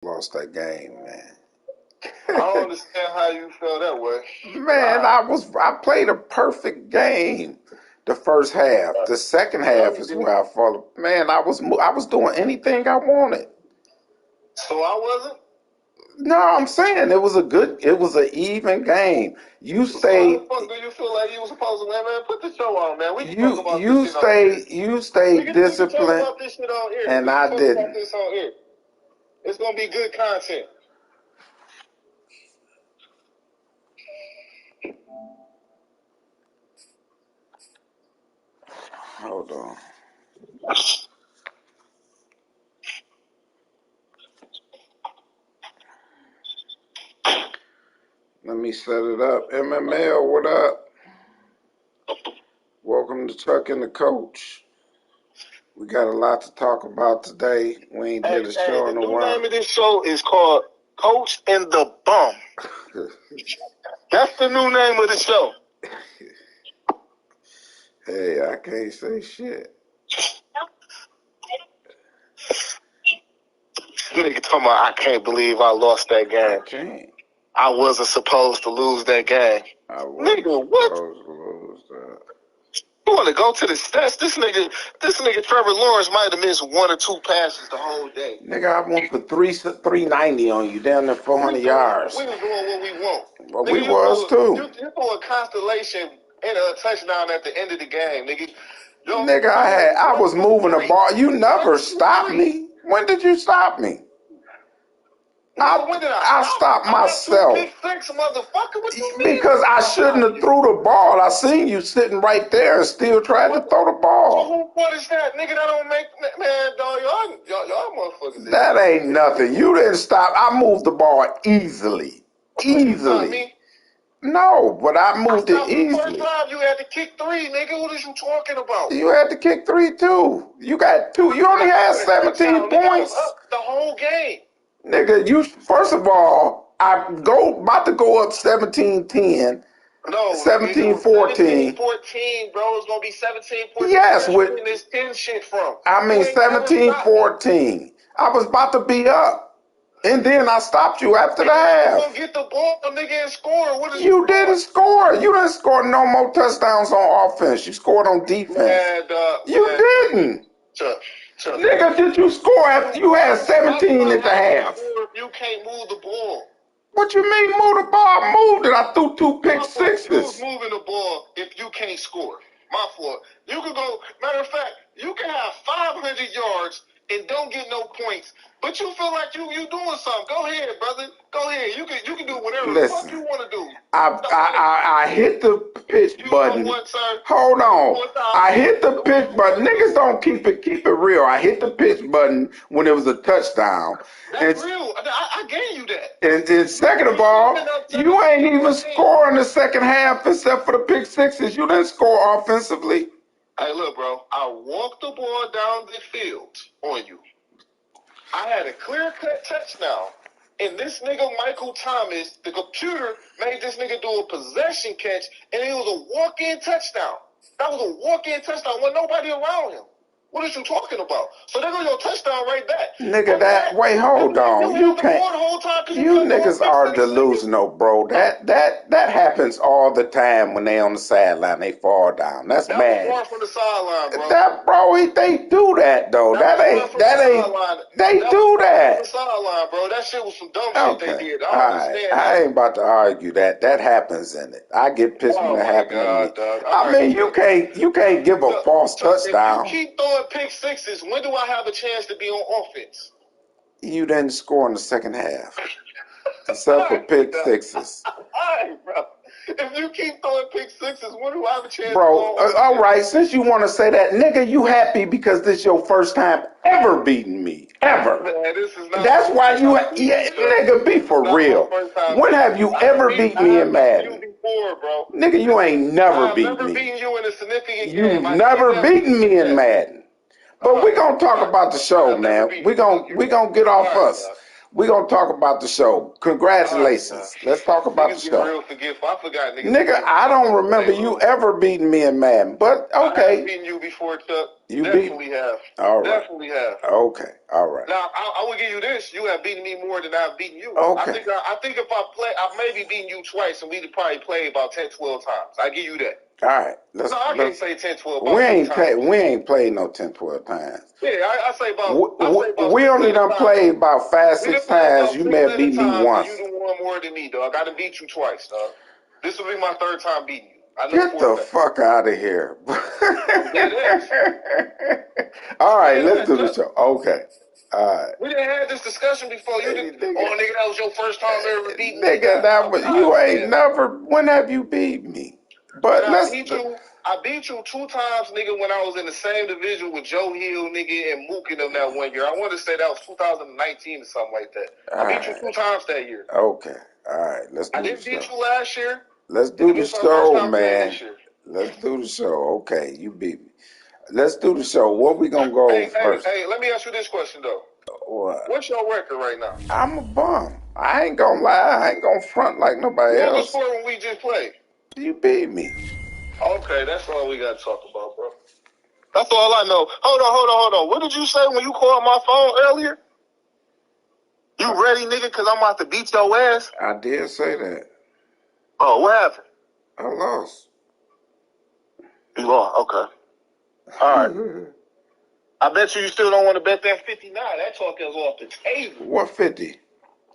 Lost that game, man. I don't understand how you feel that way. Man, I played a perfect game the first half. The second half is where I fall. Man, I was doing anything I wanted. So I wasn't? No, I'm saying it was an even game. You stayed. So how the fuck do you feel like you were supposed to win, man? Put the show on, man. We can talk about this shit on air. You stayed disciplined, we can talk about this shit on air. And I didn't. About this on air. It's gonna be good content. Hold on. Let me set it up. MML, what up? Welcome to Chuck and the Coach. We got a lot to talk about today. We ain't did a show in a while. The name of this show is called Coach and the Bum. That's the new name of the show. Hey, I can't say shit. Nigga talking about, I can't believe I lost that game. I can't. I wasn't supposed to lose that game. Nigga, what? Supposed to lose that. You want to go to the stats? This nigga Trevor Lawrence might have missed 1 or 2 passes the whole day. Nigga, I went for 390 on you, down there 400 yards. We was doing what we want. Well, nigga, we was too. You threw a constellation and a touchdown at the end of the game, nigga. Nigga, I was moving the ball. You never stopped me. When did you stop me? I stopped myself. Because I shouldn't have threw the ball. I seen you sitting right there and still trying to throw the ball. What is that? Nigga, that don't make, man, dog, y'all motherfuckers. That ain't nothing. You didn't stop. I moved the ball easily. Easily. No, but I moved it easily. First drive, you had to kick 3, nigga. What is you talking about? You had to kick 3 too. You got 2. You only had 17 points. The whole game. Nigga, you first of all, about to go up 17-10. No, 17-14. 17-14, bro. It's gonna be 17-14. Yes, with this 10 shit from. I mean 17-14. I was about to be up. And then I stopped you after the half. You gonna get the ball, nigga, and score. What is you didn't score. You didn't score no more touchdowns on offense. You scored on defense. You didn't. Chuck. Nigga, did you score after you had 17 at the half? You can't move the ball. What you mean move the ball? I moved it. I threw 2 pick sixes. Who's moving the ball if you can't score? My fault. You could go, matter of fact, you can have 500 yards and don't get no points, but you feel like you doing something. Go ahead, brother. Go ahead. You can do whatever the fuck you want to do. I hit the pitch button. Hold on. I hit the pitch button. Niggas don't keep it real. I hit the pitch button when it was a touchdown. That's real. I gave you that. And second of all, you ain't even score in the second half except for the pick sixes. You didn't score offensively. Hey, look, bro. I walked the ball down the field on you. I had a clear-cut touchdown. And this nigga, Michael Thomas, the computer made this nigga do a possession catch, and it was a walk-in touchdown. That was a walk-in touchdown with nobody around him. What are you talking about? So there goes your touchdown right back. Nigga, wait, hold on. You can't. You niggas are delusional, bro. That happens all the time when they on the sideline. They fall down. That's mad. Far from the sideline, bro. They do that though. They do that. The sideline, bro. That shit was some dumb shit they did. I ain't about to argue that. That happens in it. I get pissed when it happens. I mean, you can't give a false touchdown. If you keep throwing pick sixes, when do I have a chance to be on offense? You didn't score in the second half. Except for pick sixes. All right, bro. If you keep throwing pick sixes, when do I have a chance bro, to go on all right, since you want to say that, nigga, you happy because this your first time ever beating me. Ever. Man, this is not That's why you, nigga, be for real. When have you ever beat me in Madden? Before, bro. Nigga, you ain't never beat me. I've never beaten you in a significant game. You've never beaten me in Madden. But we're going to talk about the show, man. We're going to get off us. We're going to talk about the show. Congratulations. Let's talk about the show. Real forgetful. I forgot, nigga, I don't remember you ever beating me in Madden. But, okay. I've beaten you before, Chuck. You definitely beat? have. All right. Definitely have. Okay. All right. Now I will give you this: you have beaten me more than I've beaten you. Okay. I think if I play, I've maybe beaten you twice, and we'd probably play about 10, 12 times. I give you that. All right. I can't say 10, 12. We ain't played no 10, 12 times. Yeah, I say about. We only done played about 5, 6 times. You may have beat me once. You done won more than me, dog. I done beat you twice, dog. This will be my third time beating you. Get the fuck out of here. All right, let's do the show. Okay. All right. We didn't have this discussion before. You didn't. Nigga, that was your first time ever beating me. Nigga, that was you ain't never. When have you beat me? But I beat you 2 times, nigga, when I was in the same division with Joe Hill, nigga, and Mook in them that one year. I want to say that was 2019 or something like that. I beat you 2 times that year. Okay. All right. Let's do I didn't beat you last year. Let's do the show, man. Let's do the show. Okay, you beat me. Let's do the show. What we gonna go first? Hey, let me ask you this question though. What? What's your record right now? I'm a bum. I ain't gonna lie. I ain't gonna front like nobody else. What was the score when we just played? You beat me. Okay, that's all we gotta talk about, bro. That's all I know. Hold on. What did you say when you called my phone earlier? You ready, nigga? Because I'm about to beat your ass? I did say that. Oh, what happened? I lost. You lost? Okay. All right. I bet you still don't want to bet that 59. That talk is off the table. What 50?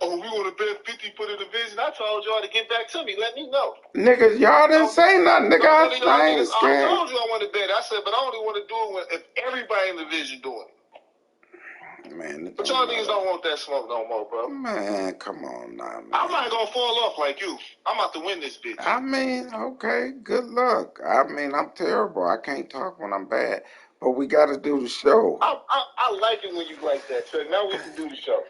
Oh, we want to bet 50 for the division. I told y'all to get back to me. Let me know. Niggas, y'all didn't say nothing. Nigga, I ain't scared. I told you I want to bet. I said, but I only want to do it if everybody in the division doing it. Man, but y'all niggas don't want that smoke no more, bro. Man, come on now, man. I'm not going to fall off like you. I'm about to win this bitch. I mean, okay, good luck. I mean, I'm terrible. I can't talk when I'm bad. But we got to do the show. I like it when you like that, Chuck. Now we can do the show.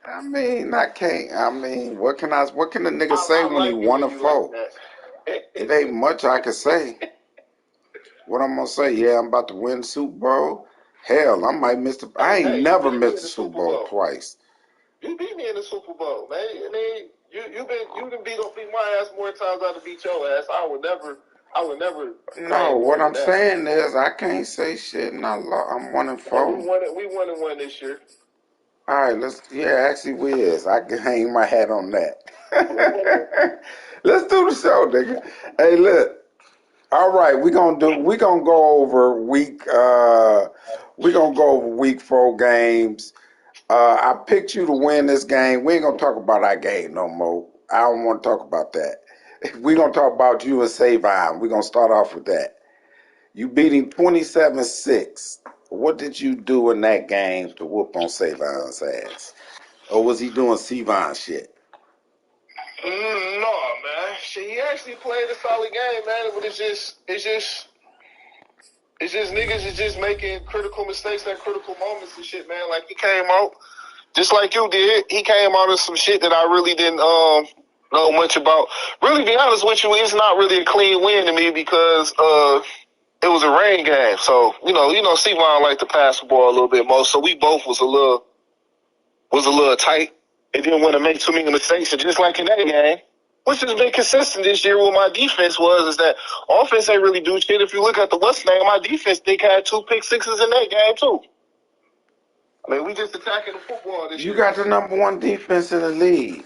I mean, I can't. I mean, what can the nigga say when he won a foe? It ain't much I can say. What I'm gonna say? Yeah, I'm about to win the Super Bowl. Hell, I might miss the. I ain't never missed the Super Bowl twice. You beat me in the Super Bowl, man. I mean, you done beat my ass more times than I beat your ass. I would never. No, what I'm saying is I can't say shit. And I'm 1-4. We won and won this year. All right, actually we is. I can hang my hat on that. Let's do the show, nigga. Hey, look. All right, we gonna go over week 4 games. I picked you to win this game. We ain't gonna talk about our game no more. I don't want to talk about that. We're gonna talk about you and Savon. We're gonna start off with that. You beat him 27-6. What did you do in that game to whoop on Savon's ass? Or was he doing Savon shit? No, man. He actually played a solid game, man. But it's just niggas is just making critical mistakes at critical moments and shit, man. Like he came out just like you did. He came out of some shit that I really didn't know much about. Really, be honest with you, it's not really a clean win to me because it was a rain game. So you know, Savon liked to pass the ball a little bit more. So we both was a little tight. They didn't want to make too many mistakes. And just like in that game, which has been consistent this year with my defense is that offense ain't really do shit. If you look at the West name, my defense, they had 2 pick sixes in that game too. I mean, we just attacking the football this year. You got the number 1 defense in the league.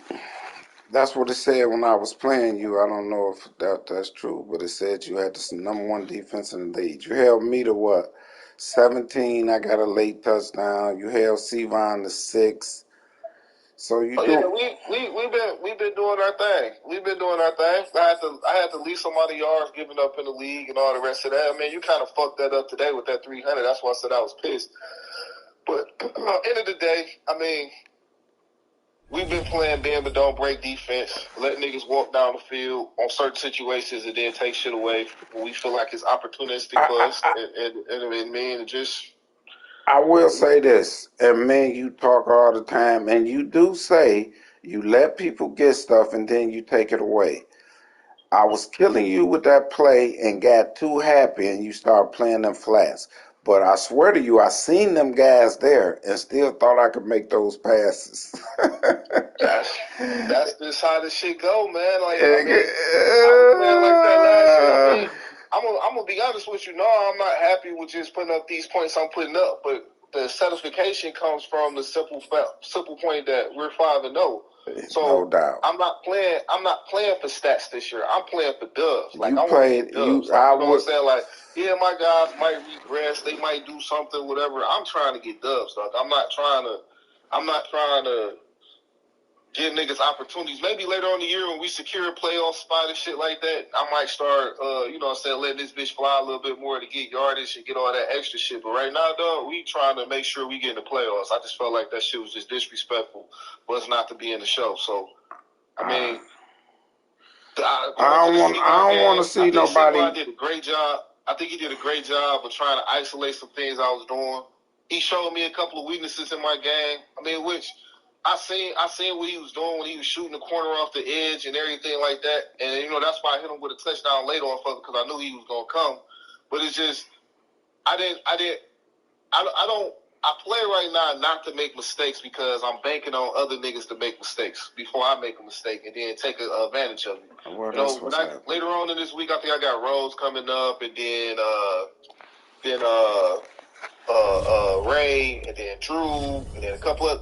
That's what it said when I was playing you. I don't know if that's true, but it said you had the number 1 defense in the league. You held me to what? 17. I got a late touchdown. You held Savon to 6. So we've been doing our thing. We've been doing our thing. I had to leave some of the yards given up in the league and all the rest of that. I mean, you kind of fucked that up today with that 300. That's why I said I was pissed. But end of the day, I mean, we've been playing bend but don't break defense. Let niggas walk down the field on certain situations and then take shit away when we feel like it's opportunistic for us. I will say this, and man, you talk all the time, and you do say you let people get stuff and then you take it away. I was killing you with that play and got too happy and you started playing them flats. But I swear to you, I seen them guys there and still thought I could make those passes. That's just how the shit go, man. Like, I was playing like that last year. I I'm gonna be honest with you. No, I'm not happy with just putting up these points I'm putting up, but the satisfaction comes from the simple point that we're 5-0. So no doubt. I'm not playing for stats this year. I'm playing for dubs. Like you I want to get dubs. Like, you know what I'm saying? Like, yeah, my guys might regress, they might do something, whatever. I'm trying to get dubs. Like I'm not trying to give niggas opportunities. Maybe later on in the year when we secure a playoff spot and shit like that, I might start, you know what I'm saying, letting this bitch fly a little bit more to get yardage and get all that extra shit. But right now, dog, we trying to make sure we get in the playoffs. I just felt like that shit was just disrespectful for us not to be in the show. So, I mean, I don't want to see nobody. I did a great job. I think he did a great job of trying to isolate some things I was doing. He showed me a couple of weaknesses in my game. I mean, which I seen what he was doing when he was shooting the corner off the edge and everything like that. And you know that's why I hit him with a touchdown later on because I knew he was gonna come. But it's just I play right now not to make mistakes because I'm banking on other niggas to make mistakes before I make a mistake and then take advantage of it. Well, you know, later on in this week, I think I got Rose coming up, and then Ray, and then Drew, and then a couple of.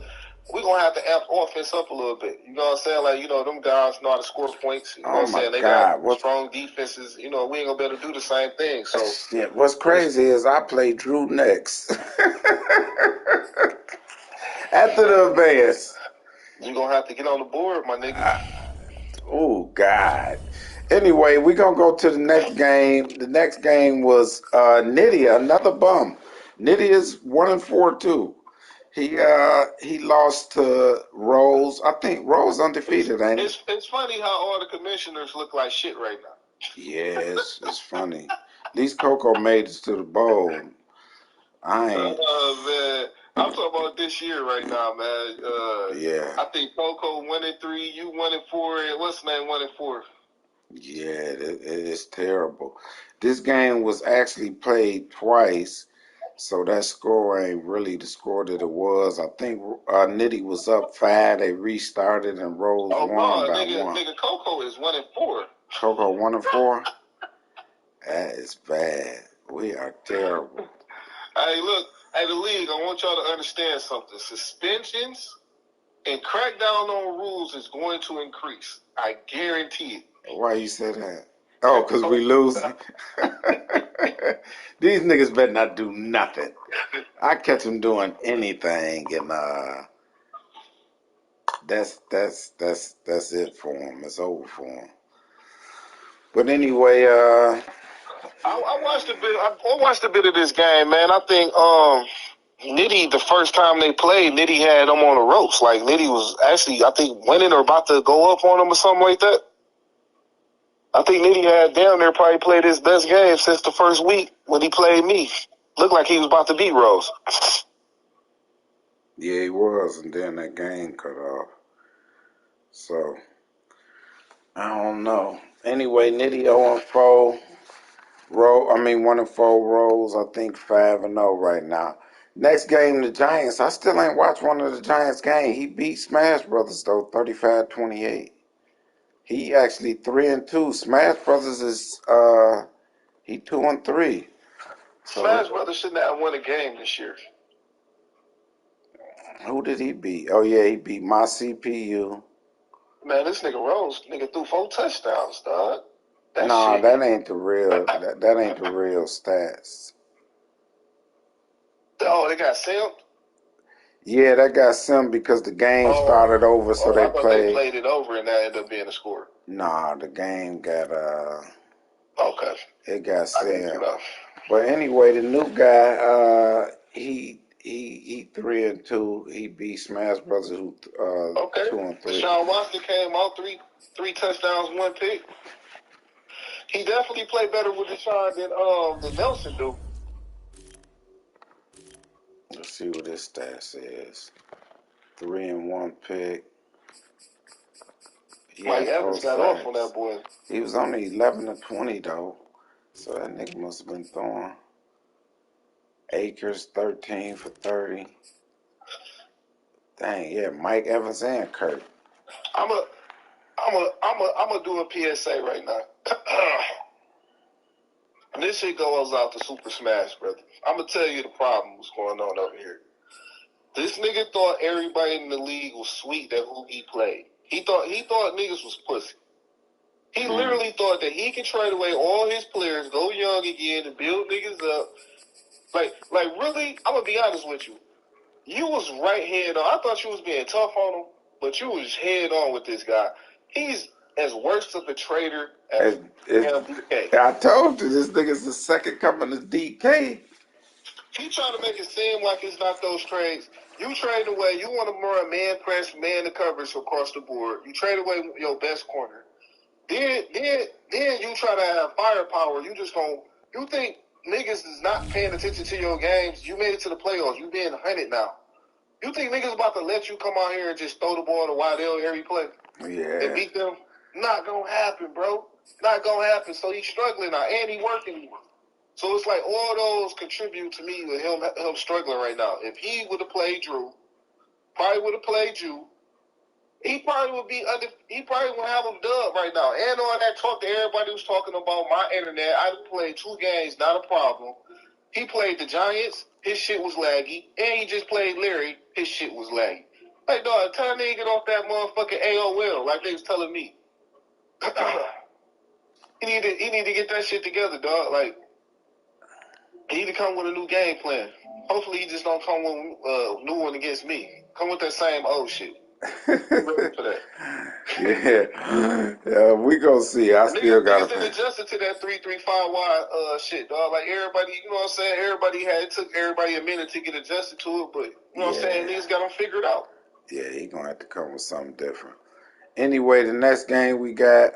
We're going to have to amp offense up a little bit. You know what I'm saying? Like, you know, them guys know how to score points. You know what I'm saying? They got strong defenses. You know, we ain't going to be able to do the same thing. So shit, what's crazy is I play Drew next. After the advance. You're going to have to get on the board, my nigga. Oh, God. Anyway, we're going to go to the next game. The next game was Nitty, another bum. Nitty is 1-4 too. He lost to Rose. I think Rose undefeated, ain't it? It's funny how all the commissioners look like shit right now. Yeah, it's funny. At least Coco made it to the bowl. I ain't. Man, I'm talking about this year right now, man. Yeah. I think Coco 1-3, you 1-4, and what's the name 1-4? Yeah, it is terrible. This game was actually played twice. So that score ain't really the score that it was. I think Nitty was up 5. They restarted and Rose won by 1. Nigga, Coco is 1-4. Coco 1-4. That is bad. We are terrible. Hey, look, the league. I want y'all to understand something. Suspensions and crackdown on rules is going to increase. I guarantee it. Why you say that? Oh, because we losing. These niggas better not do nothing. I catch them doing anything, and that's it for them. It's over for them. But anyway, I watched a bit. I watched a bit of this game, man. I think Nitty, the first time they played, Nitty had them on the ropes. Like Nitty was actually, I think, winning or about to go up on them or something like that. I think Nitty had down there probably played his best game since the first week when he played me. Looked like he was about to beat Rose. Yeah, he was, and then that game cut off. So, I don't know. Anyway, Nitty 0-4. 1-4 Rose. I think 5-0 right now. Next game, the Giants. I still ain't watched one of the Giants' games. He beat Smash Brothers though, 35-28. He actually 3-2. Smash Brothers is he 2-3. So Smash Brothers shouldn't have won a game this year. Who did he beat? Oh yeah, he beat my CPU. Man, this nigga Rose, threw 4 touchdowns, dog. That ain't the real. that ain't the real stats. Oh, they got Sim? Yeah, that got Sim because the game started over, so they played. They played it over and that ended up being a score. Nah, the game got Okay. It got Sim. But anyway, the new guy, he 3-2. He beat Smash Brothers who 2-3. Deshaun Watson came out 3 touchdowns, 1 pick. He definitely played better with Deshaun than Nelson do. Let's see what his stats is. 3 and 1 pick. Mike Evans got off on that boy. He was only 11-20 though, so that nigga must have been throwing. Akers 13 for 30. Dang, yeah, Mike Evans and Kurt. I'm a do a PSA right now. This shit goes out to Super Smash, brother. I'm gonna tell you the problem what's going on over here. This nigga thought everybody in the league was sweet that who he played. He thought niggas was pussy. He literally thought that he could trade away all his players, go young again, and build niggas up. Like really, I'm gonna be honest with you. You was right head on. I thought you was being tough on him, but you was head on with this guy. He's as worst of a trader as DK. I told you, this nigga's the second coming to DK. He trying to make it seem like it's not those trades. You trade away. You want to run man press, man to coverage across the board. You trade away your best corner. Then you try to have firepower. You just don't. You think niggas is not paying attention to your games? You made it to the playoffs. You being hunted now. You think niggas about to let you come out here and just throw the ball to Waddell every play? Yeah. And beat them? Not gonna happen, bro. Not gonna happen. So he's struggling now, and he working. So it's like all those contribute to me with him struggling right now. If he would have played Drew, probably would have played you. He probably would be under. He probably would have him dubbed right now. And on that talk that everybody was talking about my internet, I played 2 games, not a problem. He played the Giants, his shit was laggy, and he just played Larry, his shit was laggy. Like, dog, tell nigga get off that motherfucking AOL, like they was telling me. he need to get that shit together, dog. Like, he need to come with a new game plan. Hopefully, he just don't come with a new one against me. Come with that same old shit. Yeah, we gonna see. I still got to adjusted to that 3-3-5 wide shit, dog. Like everybody, you know what I'm saying? It took everybody a minute to get adjusted to it, but you know what I'm saying? Niggas got them figured out. Yeah, he gonna have to come with something different. Anyway, the next game we got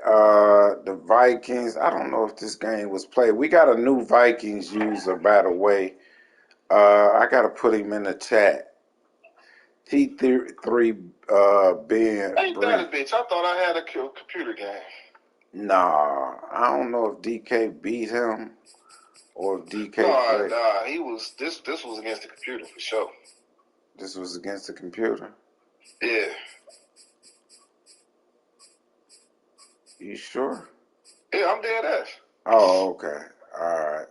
the Vikings. I don't know if this game was played. We got a new Vikings user, by the way. I gotta put him in the chat. T3 Ben. Ain't that a bitch? I thought I had a computer game. Nah, I don't know if DK beat him or if DK played. Nah, he was this was against the computer for sure. This was against the computer? Yeah. You sure? Yeah, I'm dead ass. Oh, okay. Alright.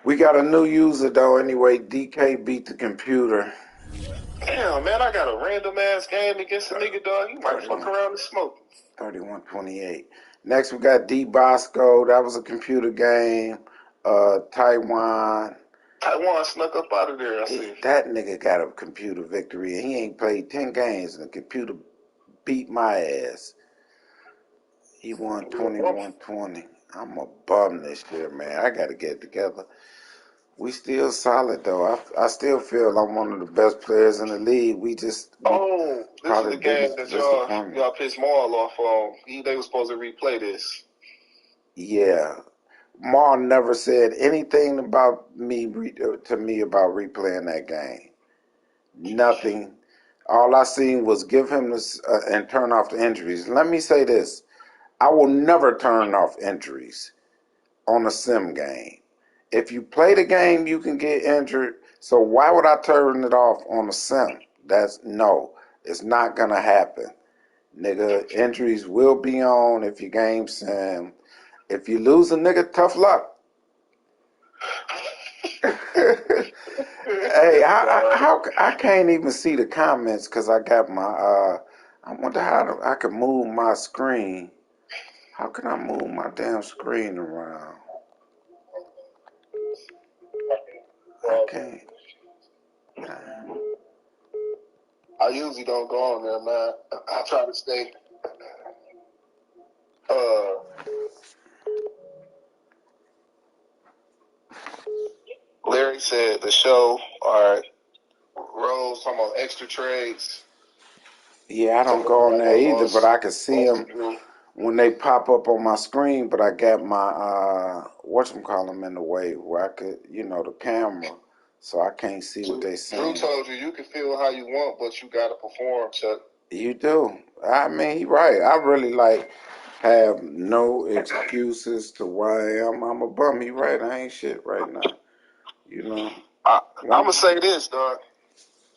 We got a new user though anyway. DK beat the computer. Damn, man, I got a random ass game against a nigga, dog. You might fuck around and smoke. 31-28. Next we got D Bosco. That was a computer game. Taiwan snuck up out of there, I see. That nigga got a computer victory and he ain't played 10 games and the computer beat my ass. He won 21-20. I'm a bum this year, man. I gotta get it together. We still solid though. I still feel I'm one of the best players in the league. This is the game that y'all pissed Maul off on. They were supposed to replay this. Yeah. Maul never said anything about me to me about replaying that game. Nothing. All I seen was give him this and turn off the injuries. Let me say this. I will never turn off injuries on a sim game. If you play the game, you can get injured. So why would I turn it off on a sim? It's not going to happen. Nigga, injuries will be on if your game sim. If you lose a nigga, tough luck. Hey, how I can't even see the comments because I got my, I wonder how I can move my screen. How can I move my damn screen around? I can't. I usually don't go on there, man. I try to stay. Larry said the show, all right, Rose talking about extra trades. Yeah, I don't go on there either, but I can see them when they pop up on my screen, but I got my, whatchamacallit in the way where I could, the camera, so I can't see what they saying. Drew told you can feel how you want, but you got to perform, Chuck. You do. I mean, he right. I really have no excuses to why I'm a bum. He right. I ain't shit right now. I'm going to say this, dog.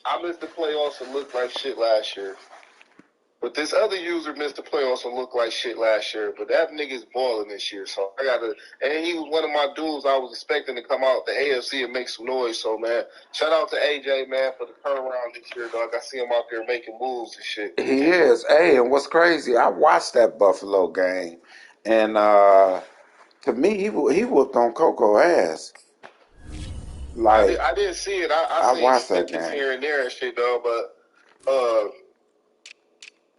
I missed the playoffs and looked like shit last year. But this other user missed the playoffs and looked like shit last year. But that nigga's balling this year, so I gotta. And he was one of my dudes I was expecting to come out the AFC and make some noise. So man, shout out to AJ, man, for the turnaround this year, dog. I see him out there making moves and shit. He is. Hey, and what's crazy? I watched that Buffalo game, and to me, he whooped on Coco ass. Like I didn't see it. I seen watched that snippets game. here and there and shit, dog. But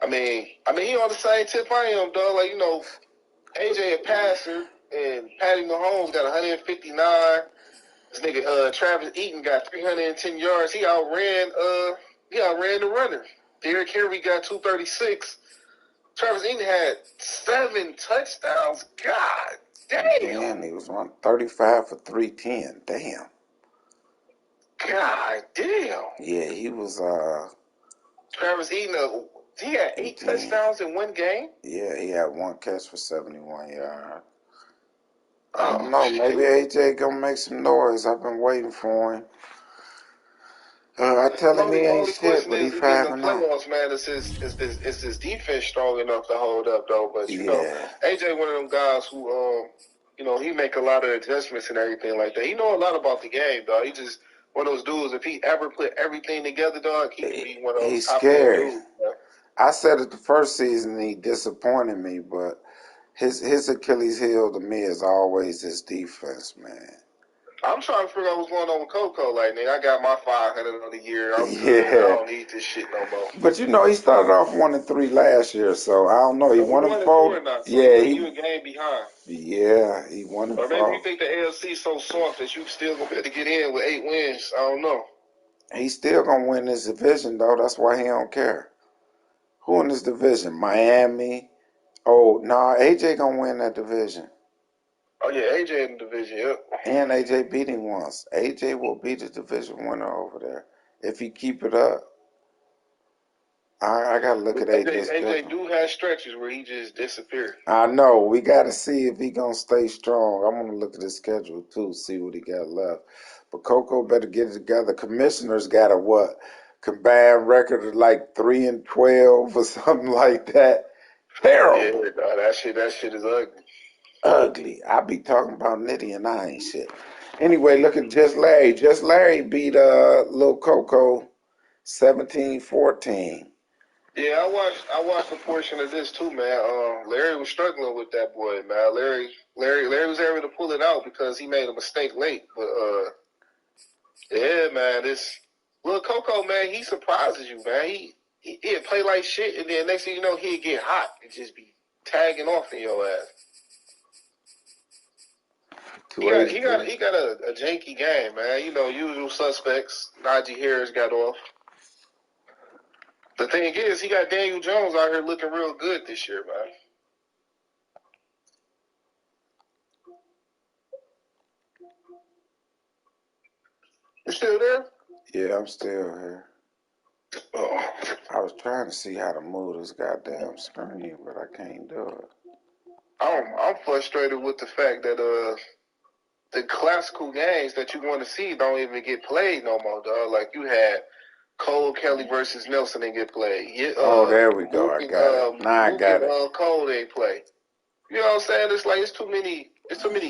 I mean, he on the same tip I am, dog. Like, you know, AJ a passer and Patty Mahomes got 159. This nigga Travis Eaton got 310 yards. He outran the runner. Derrick Henry got 236. Travis Eaton had 7 touchdowns. God damn. Damn, he was on 35 for 310. Damn. God damn. Yeah, he was Travis Eaton, he had 8 touchdowns in one game? Yeah, he had 1 catch for 71 yards. I don't know, maybe AJ gonna make some noise. I've been waiting for him. I tell him he ain't shit, but he 5-0. Playoffs, man, is his defense strong enough to hold up though? But you know, AJ one of them guys who you know, he make a lot of adjustments and everything like that. He know a lot about the game, dog. He just one of those dudes. If he ever put everything together, dog, he could be one of those. He's scary. Dudes, I said it the first season, he disappointed me, but his Achilles heel to me is always his defense, man. I'm trying to figure out what's going on with Coco. Like, nigga, I got my 500 on the year. I'm good. I don't need this shit no more. But you know, he started off 1-3 last year, so I don't know. He won them 4. Yeah, you a game behind. Yeah, he won them 4. Or maybe you think the AFC so soft that you still gonna be able to get in with 8 wins. I don't know. He's still gonna win this division though. That's why he don't care. Who in this division? Miami. Oh, nah, AJ gonna win that division. Oh yeah, AJ in the division, yep. And AJ beat him once. AJ will be the division winner over there if he keep it up. I gotta look at AJ's schedule. AJ do have stretches where he just disappeared. I know. We gotta see if he gonna stay strong. I'm gonna look at his schedule too, see what he got left. But Coco better get it together. Commissioner's got a what? Combined record of like 3-12 or something like that. Terrible. Yeah, no, that shit is ugly. Ugly. I be talking about Nitty and I ain't shit. Anyway, look at Just Larry. Just Larry beat Lil Coco 17-14. Yeah, I watched a portion of this too, man. Larry was struggling with that boy, man. Larry was able to pull it out because he made a mistake late. But yeah, man, this Lil Coco, man, he surprises you, man. He'd play like shit, and then next thing you know, he'd get hot and just be tagging off in your ass. He got a janky game, man. You know, usual suspects. Najee Harris got off. The thing is, he got Daniel Jones out here looking real good this year, man. You still there? Yeah, I'm still here. Oh, I was trying to see how to move this goddamn screen, but I can't do it. I'm frustrated with the fact that the classical games that you want to see don't even get played no more, dog. Like you had Cole Kelly versus Nelson didn't get played. There we go. I got it. Now I got it. Cole didn't play. You know what I'm saying? It's like it's too many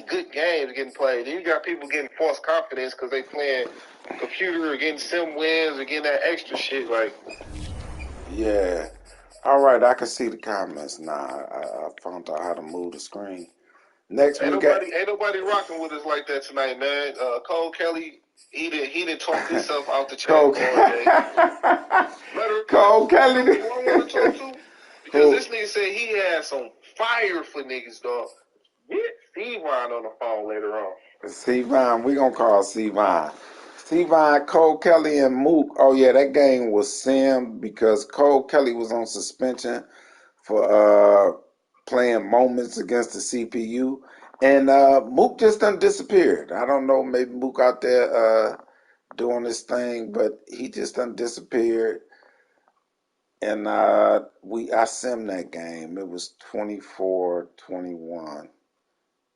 good games getting played. And you got people getting false confidence because they playing computer or getting sim wins or getting that extra shit. Like, yeah. All right, I can see the comments now. I found out how to move the screen. Next, ain't nobody rocking with us like that tonight, man. Cole Kelly, he didn't talk himself out the chair all day. Cole Kelly. You want to talk to? Because this nigga said he had some fire for niggas, dog. Get C-Vine on the phone later on. C-Vine, we gonna call C-Vine. C-Vine, Cole Kelly, and Mook. Oh yeah, that game was sim because Cole Kelly was on suspension for playing moments against the CPU. And Mook just done disappeared. I don't know, maybe Mook out there doing this thing, but he just done disappeared. And I simmed that game. It was 24-21.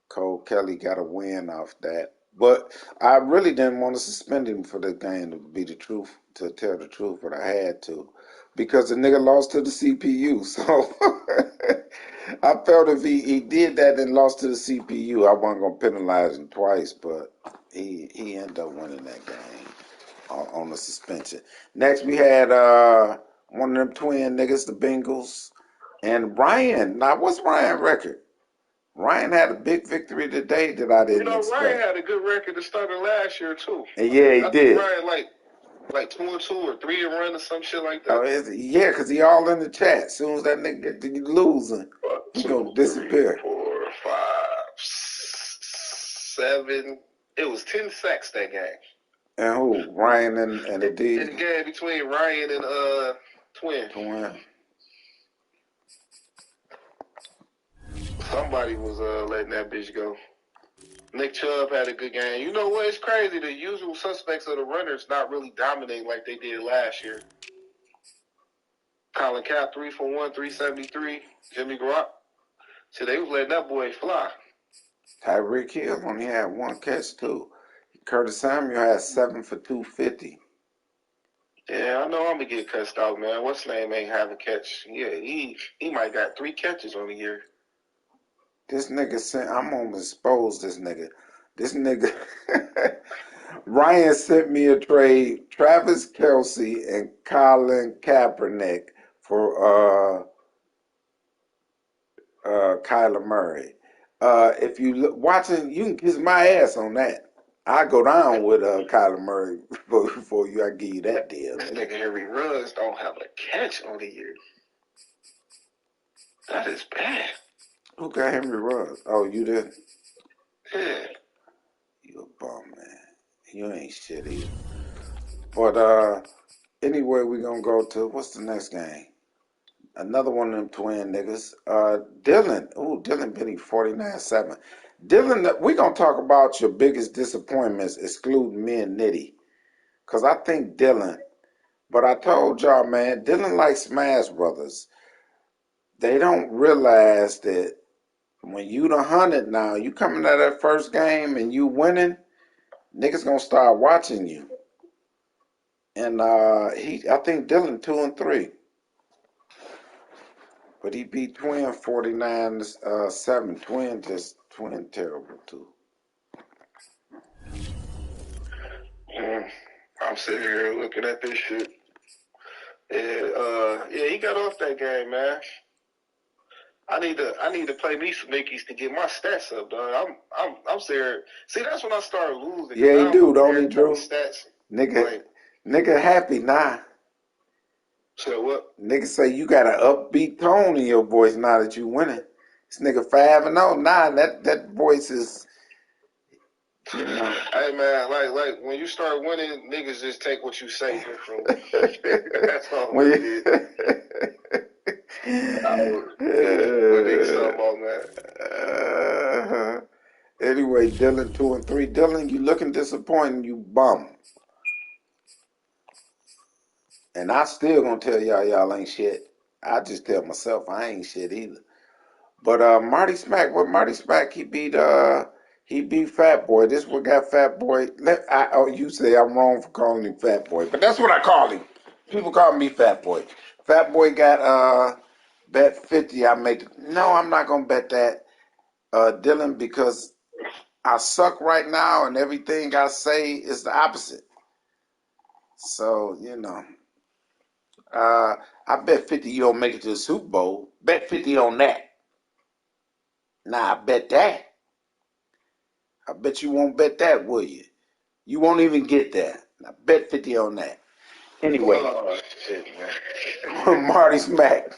Cole Kelly got a win off that. But I really didn't want to suspend him for the game, to tell the truth, but I had to. because the nigga lost to the CPU. So I felt if he did that and lost to the CPU, I wasn't gonna penalize him twice, but he ended up winning that game on the suspension. Next we had one of them twin niggas, the Bengals, and Ryan. Now what's Ryan's record? Ryan had a big victory today that I didn't expect. Ryan had a good record to start last year too. And yeah, he did. Ryan like 2-2 or 3-1 or some shit like that. Oh, yeah, because he all in the chat. As soon as that nigga get to losing, he gonna disappear. 3, 4, 5, 7. It was 10 sacks that game. And who? Ryan and the D? In the game between Ryan and Twin. Somebody was letting that bitch go. Nick Chubb had a good game. You know what? It's crazy. The usual suspects of the runners not really dominating like they did last year. Colin Kaepernick 3 for 1, 373. Jimmy Garoppolo. So they was letting that boy fly. Tyreek Hill only had one catch too. Curtis Samuel had 7 for 250. Yeah, I know I'm gonna get cussed out, man. What's his name ain't have a catch? Yeah, he might got 3 catches on the year. This nigga sent, I'm gonna expose this nigga. This nigga, Ryan sent me a trade, Travis Kelce and Colin Kaepernick for Kyler Murray. If you look, watching, you can kiss my ass on that. I go down with Kyler Murray before you. I give you that deal. This nigga Henry Ruggs don't have a catch on the year. That is bad. Who got Henry Ruggs? Oh, you did? Yeah. You a bum, man. You ain't shit either. But anyway, we gonna go to, what's the next game? Another one of them twin niggas. Dylan. Ooh, Dylan Benny 49-7. Dylan, we gonna talk about your biggest disappointments, excluding me and Nitty. Cause I think Dylan, but I told y'all, man, Dylan like Smash Brothers. They don't realize that when you the 100 now, you coming out of that first game and you winning, niggas gonna start watching you. And I think Dylan 2-3. But he beat Twin 49-7. Twin terrible too. I'm sitting here looking at this shit. Yeah, he got off that game, man. I need to play me some Nickies to get my stats up, dog. I'm serious. See, that's when I started losing. Yeah, he do, don't he, Drew? Stats. Nigga happy now. So what? Nigga say you got an upbeat tone in your voice now that you winning. This nigga 5-0. Nah, that voice is. You know. Hey man, like when you start winning, niggas just take what you say differently. That's all when it is. What niggas talking about, man? Anyway, Dylan 2-3. Dylan, you looking disappointed, you bum. And I still gonna tell y'all ain't shit. I just tell myself I ain't shit either. But Marty Smack, he beat Fat Boy. This what got Fat Boy. You say I'm wrong for calling him Fat Boy, but that's what I call him. People call me Fat Boy. Fat Boy got bet 50. No, I'm not gonna bet that, Dylan, because I suck right now, and everything I say is the opposite. So you know, I bet 50 you don't make it to the Super Bowl. Bet 50 on that. Nah, I bet that. I bet you won't bet that, will you? You won't even get that. I bet 50 on that. Anyway. Oh, shit, man. Marty Smack.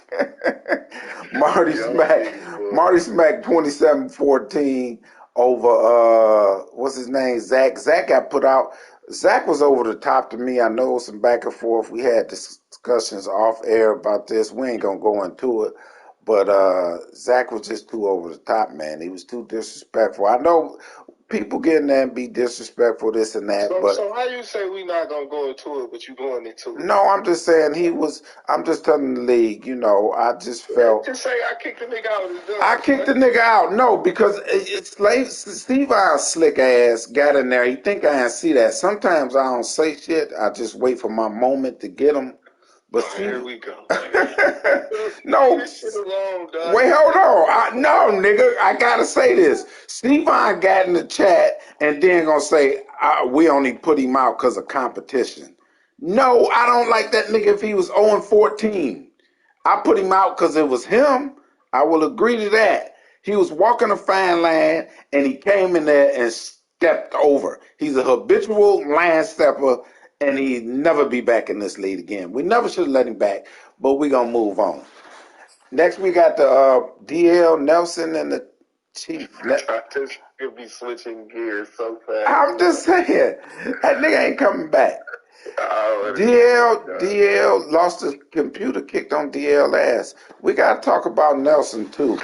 Marty Smack 27-14 over, what's his name, Zach. Zach got put out. Zach was over the top to me. I know some back and forth. We had discussions off air about this. We ain't going to go into it. But Zach was just too over the top, man. He was too disrespectful. I know people getting there and be disrespectful, this and that. So how you say we not going to go into it, but you going into it? No, I'm just saying I'm just telling the league, you know, I just felt. Just say I kicked the nigga out. I kicked the nigga out. No, because Steve I's slick ass got in there. He think I didn't see that. Sometimes I don't say shit. I just wait for my moment to get him. But Oh, see, here we go. no, Leave this shit alone, dog. wait, hold on. No, nigga, I gotta say this. Steven got in the chat and then gonna say we only put him out because of competition. No, I don't like that nigga if he was 0-14. I put him out because it was him. I will agree to that. He was walking a fine line and he came in there and stepped over. He's a habitual line stepper and he'd never be back in this league again. We never should have let him back, but we're going to move on. Next, we got the DL Nelson and the Chief. You'll be switching gears so fast. I'm just saying, that nigga ain't coming back. Oh, DL lost his computer, kicked on DL ass. We got to talk about Nelson, too.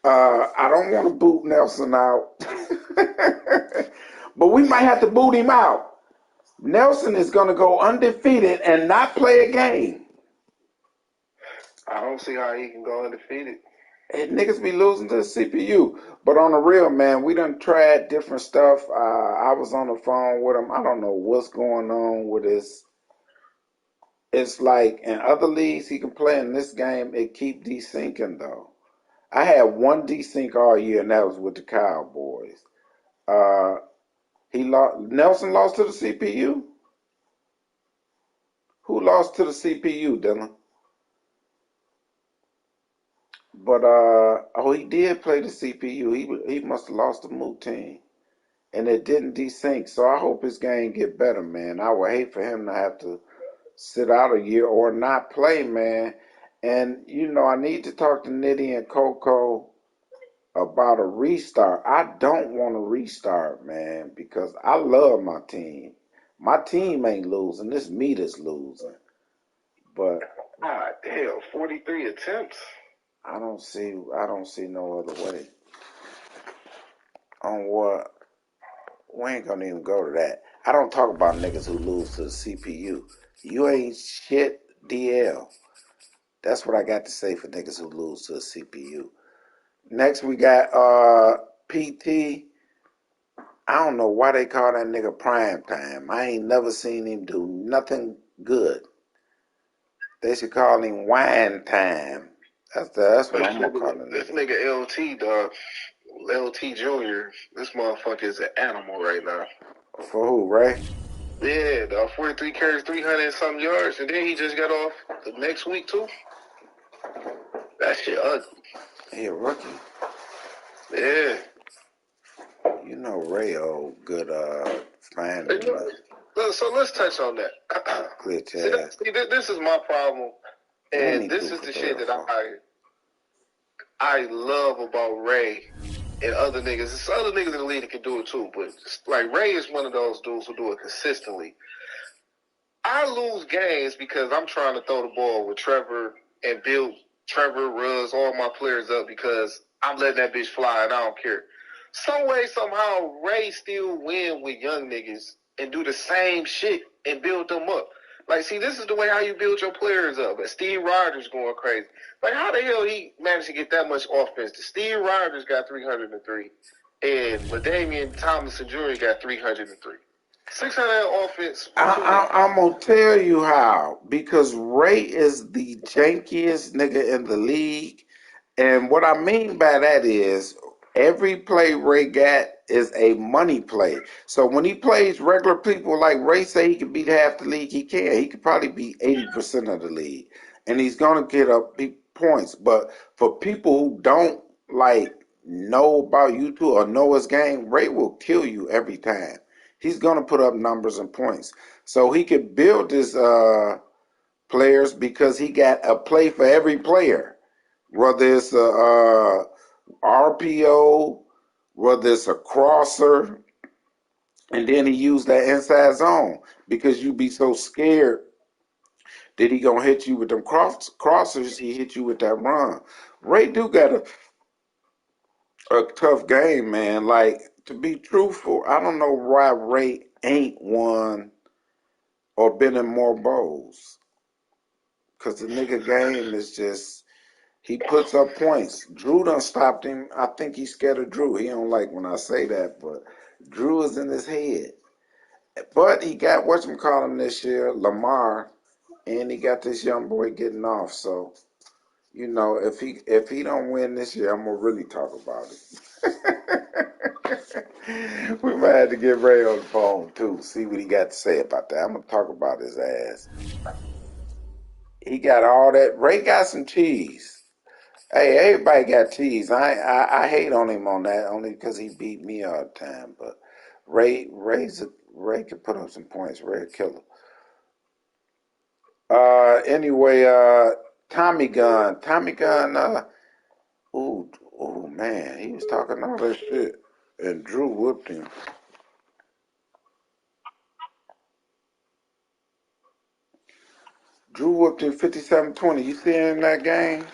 I don't want to boot Nelson out, but we might have to boot him out. Nelson is going to go undefeated and not play a game. I don't see how he can go undefeated. And niggas be losing to the CPU. But on the real, man, we done tried different stuff. I was on the phone with him. I don't know what's going on with this. It's like in other leagues he can play. In this game, it keep desyncing, though. I had one desync all year, and that was with the Cowboys. Nelson lost to the CPU? Who lost to the CPU, Dylan? But he did play the CPU. He must have lost the Moot team, and it didn't desync. So I hope his game get better, man. I would hate for him to have to sit out a year or not play, man. And you know, I need to talk to Nitty and Coco about a restart. I don't want to restart, man, because I love my team. My team ain't losing. This meat is losing. But God damn, 43 attempts. I don't see no other way. On what? We ain't gonna even go to that. I don't talk about niggas who lose to the CPU. You ain't shit, DL. That's what I got to say for niggas who lose to the CPU. Next we got PT. I don't know why they call that nigga prime time. I ain't never seen him do nothing good. They should call him wine time. That's what I'm gonna call him. This nigga LT, dog. LT Jr. This motherfucker is an animal right now. For who, Ray? Yeah, dog. 43 carries, 300 and some yards, and then he just got off the next week too. That shit ugly. He a rookie. Yeah. You know Ray old good fan. So let's touch on that. See, this is my problem, and this is the shit that I love about Ray and other niggas. There's other niggas in the league that can do it too, but like Ray is one of those dudes who do it consistently. I lose games because I'm trying to throw the ball with Trevor and build Trevor, Ruggs, all my players up because I'm letting that bitch fly and I don't care. Some way, somehow, Ray still win with young niggas and do the same shit and build them up. Like, see, this is the way how you build your players up. But Steve Rogers going crazy. Like, how the hell he managed to get that much offense? Steve Rogers got 303, and LaDainian Tomlinson Jr. got 303. 600 offense. I'm gonna tell you how, because Ray is the jankiest nigga in the league, and what I mean by that is every play Ray got is a money play. So when he plays regular people, like Ray say he can beat half the league, he can. He could probably beat 80% of the league, and he's gonna get up big points. But for people who don't like know about YouTube or know his game, Ray will kill you every time. He's going to put up numbers and points. So he could build his players because he got a play for every player. Whether it's a RPO, whether it's a crosser, and then he used that inside zone because you be so scared that he going to hit you with them crossers, he hit you with that run. Ray do got a tough game, man. Like, to be truthful, I don't know why Ray ain't won or been in more bowls. Because the nigga game is just, he puts up points. Drew done stopped him. I think he's scared of Drew. He don't like when I say that, but Drew is in his head. But he got whatchamacallit this year, Lamar. and he got this young boy getting off. So you know, if he don't win this year, I'm gonna really talk about it. We might have to get Ray on the phone too, see what he got to say about that. I'm gonna talk about his ass. He got all that. Ray got some cheese. Hey, everybody got cheese. I hate on him on that only because he beat me all the time. But Ray can put up some points. Ray a killer. Anyway, Tommy Gunn. Tommy Gunn. Ooh, ooh, man, he was talking all that shit, and Drew whooped him. Drew whooped him 57-20. You see him in that game?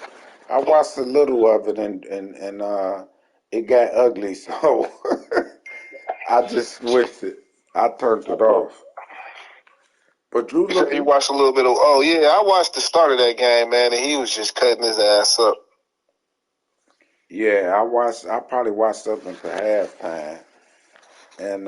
I watched a little of it, and it got ugly, so I just switched it. I turned it off. But Drew looked. You watched a little bit of. Oh yeah, I watched the start of that game, man, and he was just cutting his ass up. Yeah, I watched. I probably watched up until halftime, and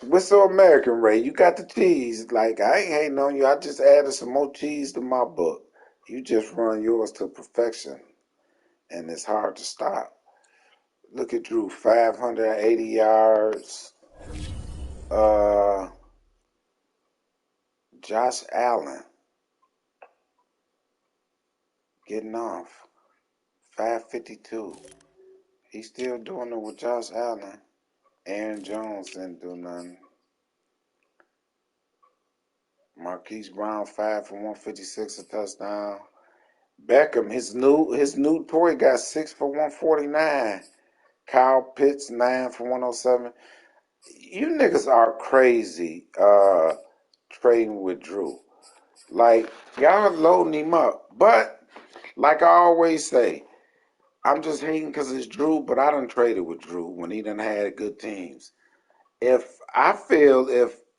what's so American, Ray? You got the cheese. Like, I ain't hating on you. I just added some more cheese to my book. You just run yours to perfection, and it's hard to stop. Look at Drew, 580 yards. Uh, Josh Allen getting off, 552. He's still doing it with Josh Allen. Aaron Jones didn't do nothing. Marquise Brown, 5 for 156, a touchdown. Beckham, his new toy got 6 for 149. Kyle Pitts, 9 for 107. You niggas are crazy trading with Drew. Like, y'all loading him up. But, like I always say, I'm just hating because it's Drew, but I done traded with Drew when he done had good teams. If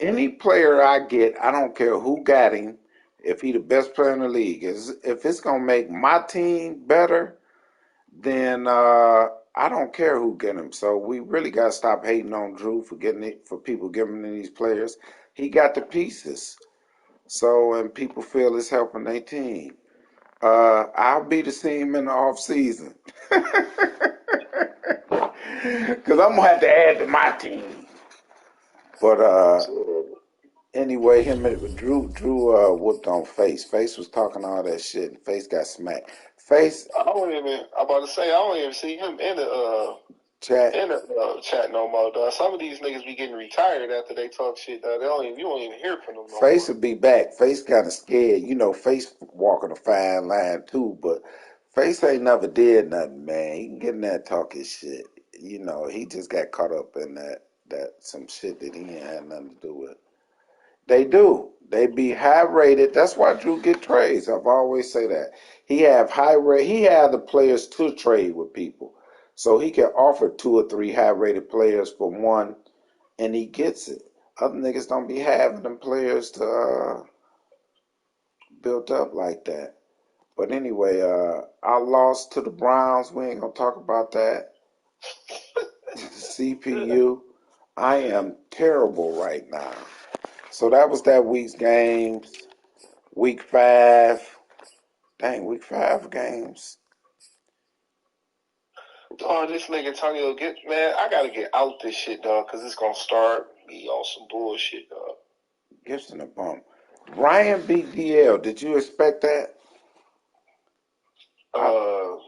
any player I get, I don't care who got him, if he the best player in the league, if it's gonna make my team better, then I don't care who get him. So we really gotta stop hating on Drew for getting it for people giving him these players. He got the pieces. So and people feel it's helping their team. I'll be the same in the off season. Cause I'm gonna have to add to my team. But anyway, Drew whooped on Face. Face was talking all that shit, and Face got smacked. Face. I'm about to say, I don't even see him in the Chat. Chat no more, dog. Some of these niggas be getting retired after they talk shit, dog. You don't even hear from them no Face more. will be back. Face kind of scared. You know, Face walking a fine line too, but Face ain't never did nothing, man. He can get in there and talk his shit. You know, he just got caught up in that some shit that he ain't had nothing to do with. They do. They be high rated. That's why Drew get trades. I've always say that. He have high rate. He have the players to trade with people, so he can offer 2 or 3 high rated players for one, and he gets it. Other niggas don't be having them players to built up like that. But anyway, I lost to the Browns. We ain't gonna talk about that. CPU. I am terrible right now. So that was that week's games. Week 5. Dang, week 5 games. Oh, this nigga Antonio man, I gotta get out this shit, dog, because it's gonna start me on some bullshit, dog. Gibson a bump. Ryan beat DL. Did you expect that?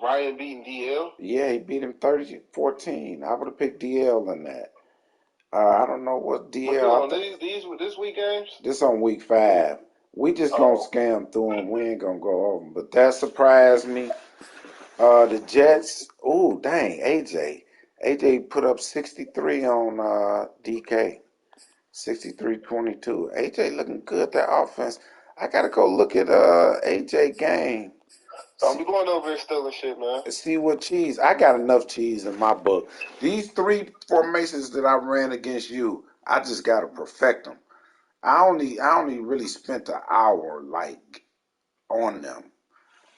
Ryan beating DL? Yeah, he beat him 30-14. I would have picked DL in that. I don't know what DL. This week games? This on week 5. We just gonna scam through them. We ain't gonna go over them. But that surprised me. The Jets. Oh, dang, AJ. AJ put up 63 on DK. 63-22. AJ looking good. That offense. I gotta go look at AJ game. Don't be going over here stealing shit, man. See what cheese. I got enough cheese in my book. These 3 formations that I ran against you, I just gotta perfect them. I only really spent an hour like on them.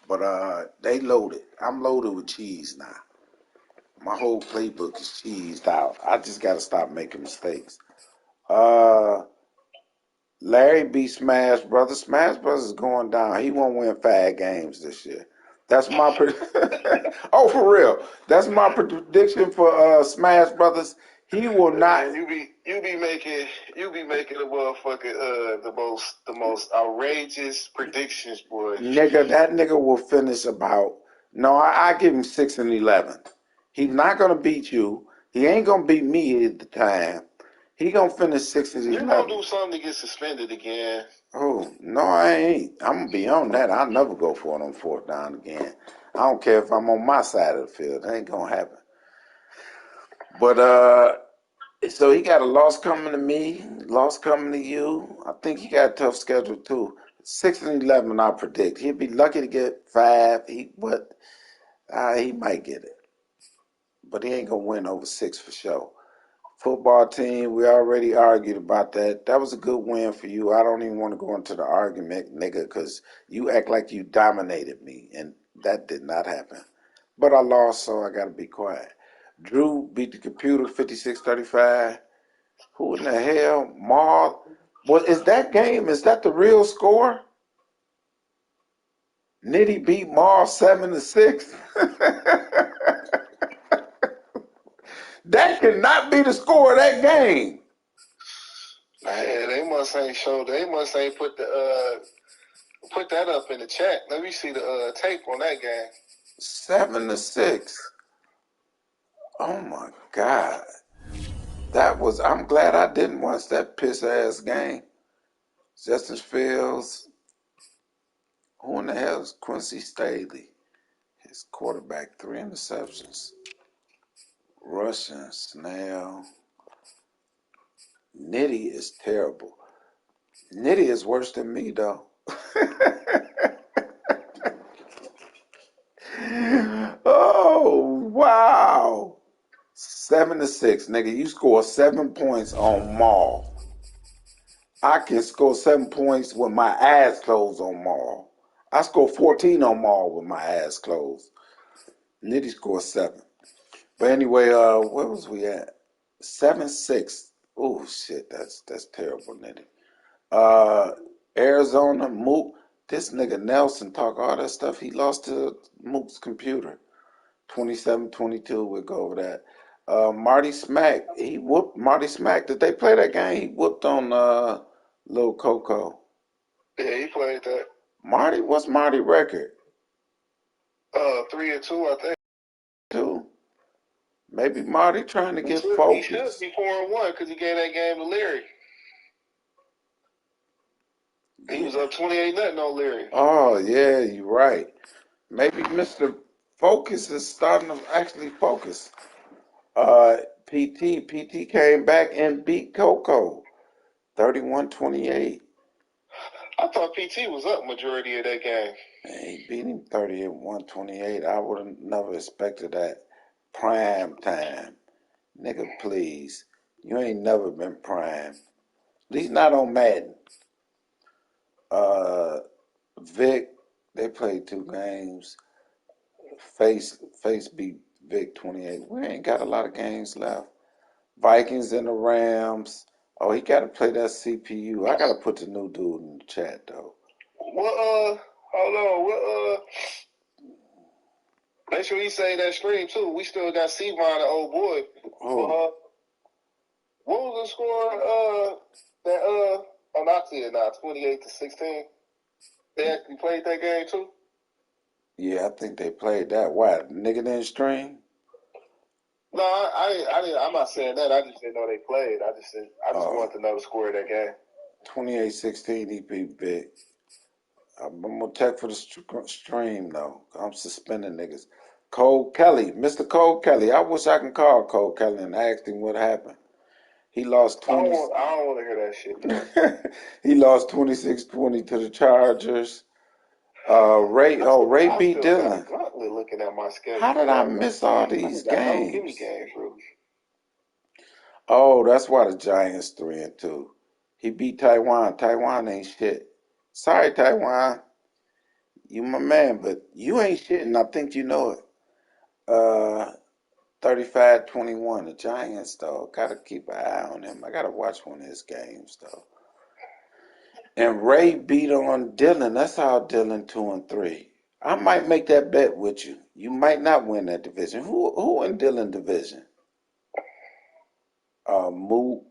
But they loaded. I'm loaded with cheese now. My whole playbook is cheesed out. I just gotta stop making mistakes. Uh Larry beat Smash Brothers. Smash Brothers is going down. He won't win 5 games this year. That's my oh, for real. That's my prediction for Smash Brothers. He will not. Man, you be making the motherfucker the most outrageous predictions, boy. Nigga, that nigga will finish about. No, I give him 6-11. He's not gonna beat you. He ain't gonna beat me at the time. He gonna finish 6 and You gonna 11. do something to get suspended again? Oh no, I ain't. I'm gonna be on that. I'll never go for it on 4th down again. I don't care if I'm on my side of the field. It ain't gonna happen. But so he got a loss coming to me, loss coming to you. I think he got a tough schedule too. 6-11, I predict. He'd be lucky to get 5. He might get it, but he ain't gonna win over 6 for sure. Football team, we already argued about that. That was a good win for you. I don't even want to go into the argument, nigga, because you act like you dominated me, and that did not happen. But I lost, so I gotta be quiet. Drew beat the computer 56-35. Who in the hell? Mar? Well, is that game? Is that the real score? Nitty beat Mar 7-6. That cannot be the score of that game. Man, they must ain't put that up in the chat. Let me see the tape on that game. 7-6. Oh my God. I'm glad I didn't watch that piss ass game. Justin Fields. Who in the hell is Quincy Staley? His quarterback, 3 interceptions. Russian, Snell. Nitty is terrible. Nitty is worse than me, though. Oh, wow. 7-6. Nigga, you score 7 points on Maul. I can score 7 points with my eyes closed on Maul. I score 14 on Maul with my eyes closed. Nitty scored 7. But anyway, where was we at? 7-6. Oh shit, that's terrible, Nitty. Arizona, Mook. This nigga Nelson talk all that stuff. He lost to Mook's computer. 27-22. We'll go over that. Marty Smack. He whooped Marty Smack. Did they play that game? He whooped on Lil Coco. Yeah, he played that. Marty, what's Marty record? 3-2, I think. 2. Maybe Marty trying to get He focused. should be 4-1 because he gave that game to Larry. He was up 28-0 on Larry. Oh yeah, you're right. Maybe Mr. Focus is starting to actually focus. PT came back and beat Coco 31-28. I thought PT was up majority of that game. He beat him 31-28. I would have never expected that. Prime time. Nigga, please. You ain't never been prime. At least not on Madden. Vic, they played 2 games. Face beat Vic 28. We ain't got a lot of games left. Vikings and the Rams. Oh, he got to play that CPU. I got to put the new dude in the chat, though. What, hold on. What, make sure you say that stream, too. We still got Sevon, the old boy. Oh. What was the score, I see it now, 28-16. They actually played that game, too? Yeah, I think they played that. Why? Nigga didn't stream? No, I'm not saying that. I just didn't know they played. I just wanted to know the score of that game. 28-16, he beat Vic. I'm gonna check for the stream though. I'm suspending niggas. Cole Kelly, Mr. Cole Kelly. I wish I can call Cole Kelly and ask him what happened. He lost 20. I don't want to hear that shit. He lost 26-20 to the Chargers. Ray beat Dylan. Looking at my schedule. How did I miss all these games? Give me games, really. Oh, that's why the Giants 3-2. He beat Taiwan. Taiwan ain't shit. Sorry, Taiwan. You my man, but you ain't shit, and I think you know it. 35-21. The Giants, though, gotta keep an eye on him. I gotta watch one of his games, though. And Ray beat on Dylan. That's how Dylan 2-3. I might make that bet with you. You might not win that division. Who in Dylan division? Mook.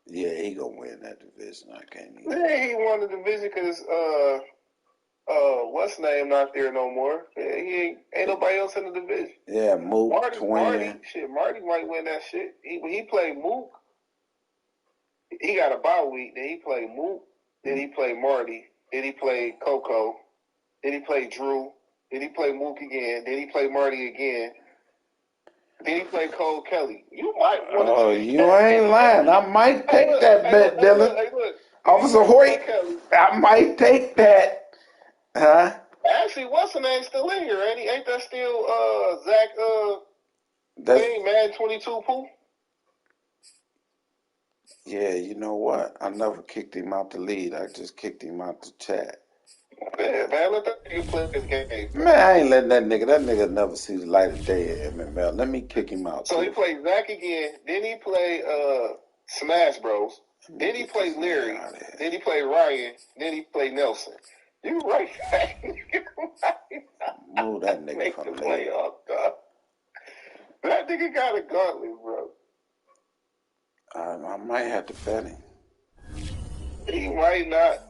Yeah, he gonna win that division. I can't even. Yeah, he won the division because what's name not there no more. Yeah, he ain't nobody else in the division. Yeah, Mook, Marty might win that shit. He played Mook. He got a bye week. Then he played Mook. Then he played Marty. Then he played Coco. Then he played Drew. Then he played Mook again. Then he played Marty again. Then he played Cole Kelly. You might want to. Oh, you ain't lying. I might take that bet, Dylan. Look. Officer Hoyt, I might take that. Huh? Actually, what's the name still in here? Ain't that still Zach thing, Man 22 Pooh? Yeah, you know what? I never kicked him out the lead. I just kicked him out the chat. Man, let that nigga play his game. Man, I ain't letting that nigga. That nigga never see the light of day in MML. Let me kick him out. So he played Zach again. Then he played Smash Bros. Then he played Larry. Then he played Ryan. Then he played Nelson. You right back. Move that nigga from the playoff, dog. That nigga got a gauntlet, bro. I might have to bet him. He might not.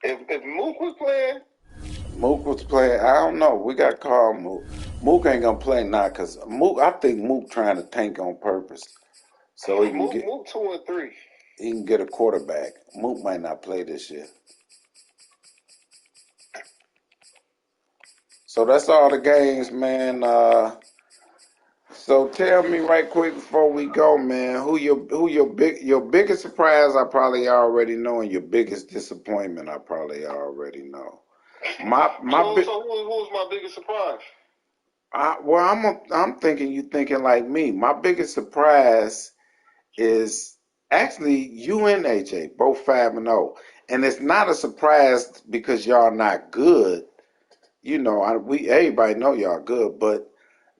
If Mook was playing. Mook was playing. I don't know. We got to call Mook. Mook ain't gonna play now because Mook. I think Mook trying to tank on purpose, so he can get. Mook 2-3. He can get a quarterback. Mook might not play this year. So that's all the games, man. So tell me right quick before we go, man, who your biggest surprise I probably already know, and your biggest disappointment I probably already know. So who was my biggest surprise? I'm thinking you thinking like me. My biggest surprise is actually you and AJ, both 5-0. And it's not a surprise because y'all not good. You know, everybody know y'all good, but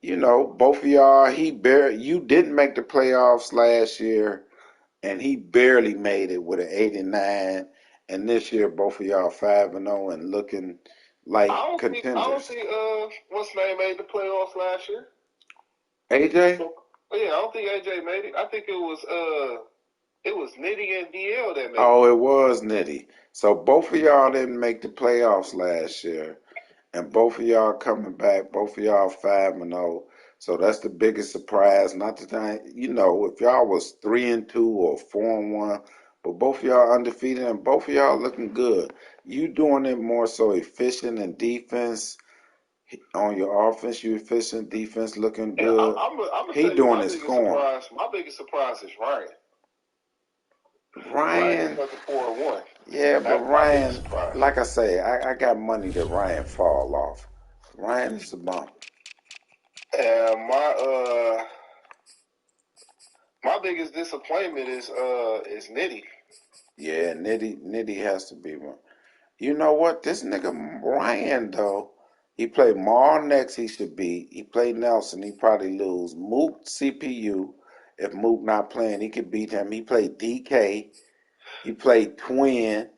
you know, both of y'all, you didn't make the playoffs last year, and he barely made it with an 89. And this year, both of y'all 5-0 and looking like contenders. I don't think what's his name made the playoffs last year. AJ? Yeah, I don't think AJ made it. I think it was Nitty and DL that made it. Oh, it was Nitty. So both of y'all didn't make the playoffs last year. And both of y'all coming back, both of y'all 5-0. So that's the biggest surprise. Not that if y'all was 3-2 or 4-1, but both of y'all undefeated and both of y'all looking good. You doing it more so efficient in defense. On your offense, you efficient, defense looking good. He doing his scoring. My biggest surprise is Ryan. Ryan was 4-1. Yeah, but Ryan, like I say, I got money that Ryan fall off. Ryan is a bump. My biggest disappointment is Nitty. Yeah, Nitty has to be one. You know what? This nigga Ryan though, he played Mar next. He should beat. He played Nelson. He probably lose. Mook CPU. If Mook not playing, he could beat him. He played DK. He played Twin.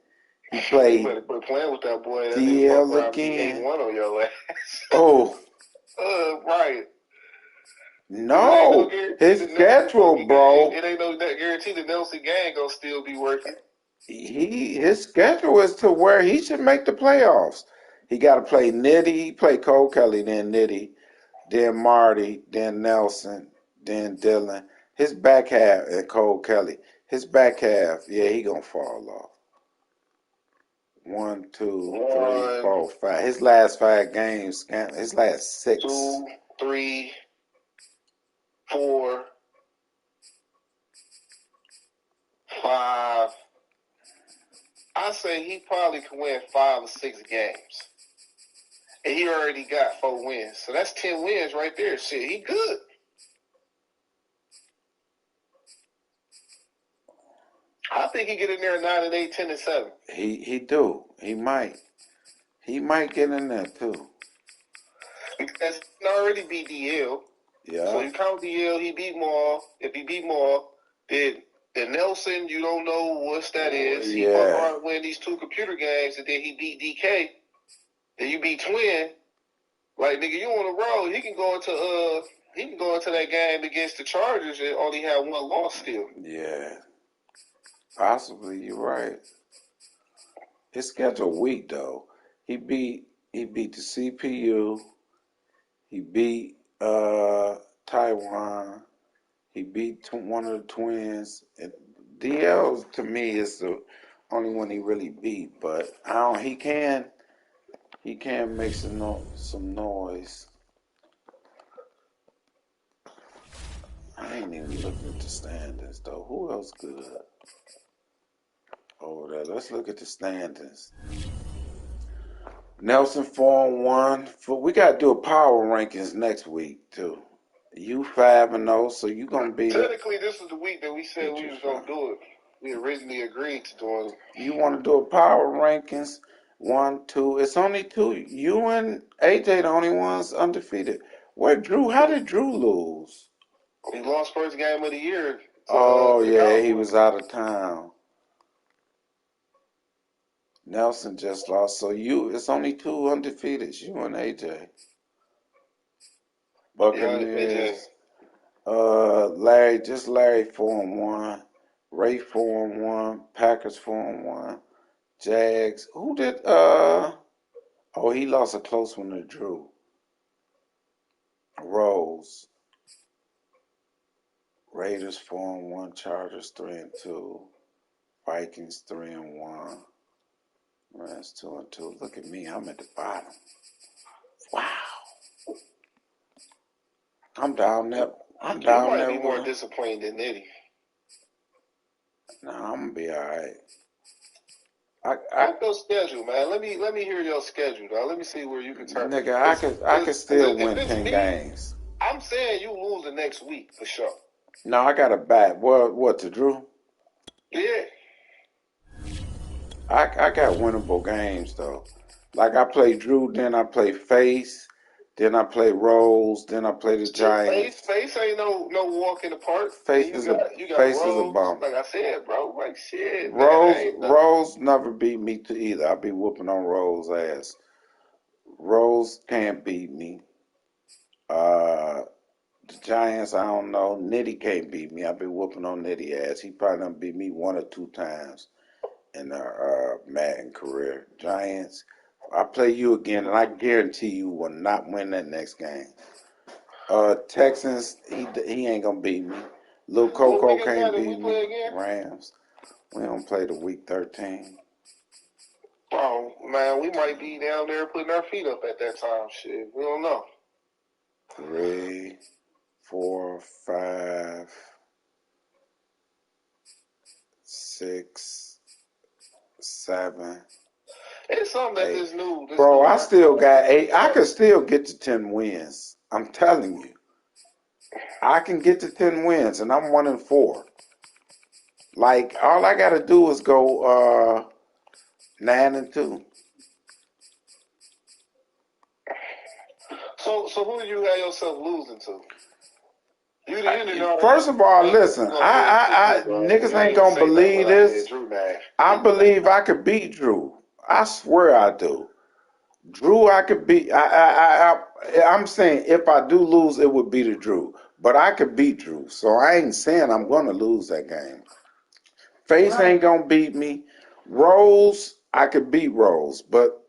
He played. You better quit playing with that boy. That DL again. 8-1 on your ass. Oh. Right. No, his schedule, bro. It ain't no guarantee that Nelson Gang gonna still be working. His schedule is to where he should make the playoffs. He got to play Nitty. He play Cole Kelly, then Nitty, then Marty, then Nelson, then Dylan. His back half and Cole Kelly. His back half, yeah, he gonna fall off. 1, 2, 3, 4, 5. His last 5 games. His last 6. 2, 3, 4, 5. I say he probably can win 5 or 6 games. And he already got 4 wins. So that's 10 wins right there. Shit, he good. I think he get in there 9-8, 10-7. He do. He might. He might get in there too. Because he already beat DL. Yeah. So you count DL, he beat Maul. If he beat Maul, then The Nelson, you don't know what that is. He fuck around win these 2 computer games, and then he beat DK. Then you beat Twin. Like, nigga, you on the road. He can go into that game against the Chargers and only have 1 loss still. Yeah. Possibly, you're right. His schedule weak though. He beat the CPU. He beat Taiwan. He beat one of the twins. And DL to me is the only one he really beat, but I don't. He can make some noise. I ain't even looking at the standings though. Who else good over there? Let's look at the standings. Nelson 4-1. We gotta do a power rankings next week too. You 5-0, so you gonna be. Technically, this is the week that we said we was gonna do it. We originally agreed to doing it. You want to do a power rankings? 1, 2. It's only 2. You and AJ the only ones undefeated. Where Drew? How did Drew lose? He lost first game of the year. Oh yeah, he was out of town. Nelson just lost. So it's only 2 undefeated. You and AJ. Buccaneers. Larry 4-1. Ray 4-1. Packers 4-1. Jags. Who did? Oh, he lost a close one to Drew. Rose. Raiders 4-1. Chargers 3-2. Vikings 3-1. Rams 2-2. Look at me. I'm at the bottom. Wow. I'm down there. I'm down there. You might be more disappointed than Nitty. Nah, I'm gonna be all right. What's your schedule, man? Let me hear your schedule, dog. Let me see where you can turn. Nigga, I could still win 10 games. I'm saying you lose the next week for sure. No, I got a bat. What to Drew? Yeah. I got winnable games though. Like I play Drew, then I play Face, then I play Rose, then I play the Giants. Face ain't no walk in the park. Face is a bump. Like I said, bro, like shit. Rose never beat me to either. I be whooping on Rose ass. Rose can't beat me. The Giants, I don't know. Nitty can't beat me. I be whooping on Nitty ass. He probably done beat me 1 or 2 times in their Madden career. Giants, I play you again, and I guarantee you will not win that next game. Texans, he ain't gonna beat me. Lil Coco can't beat me. Rams, we don't play the week 13. Oh man, we might be down there putting our feet up at that time. Shit, we don't know. 3, 4, 5, 6, 7. It's something that this new. Bro, I still got 8. I could still get to 10 wins. I'm telling you. I can get to 10 wins, and I'm 1-4. Like, all I got to do is go 9-2. So who do you have yourself losing to? First of all, listen, niggas ain't gonna believe this. I believe I could beat Drew. I swear I do. Drew, I could beat. I'm saying if I do lose, it would be to Drew. But I could beat Drew, so I ain't saying I'm gonna lose that game. Face ain't gonna beat me. Rose, I could beat Rose, but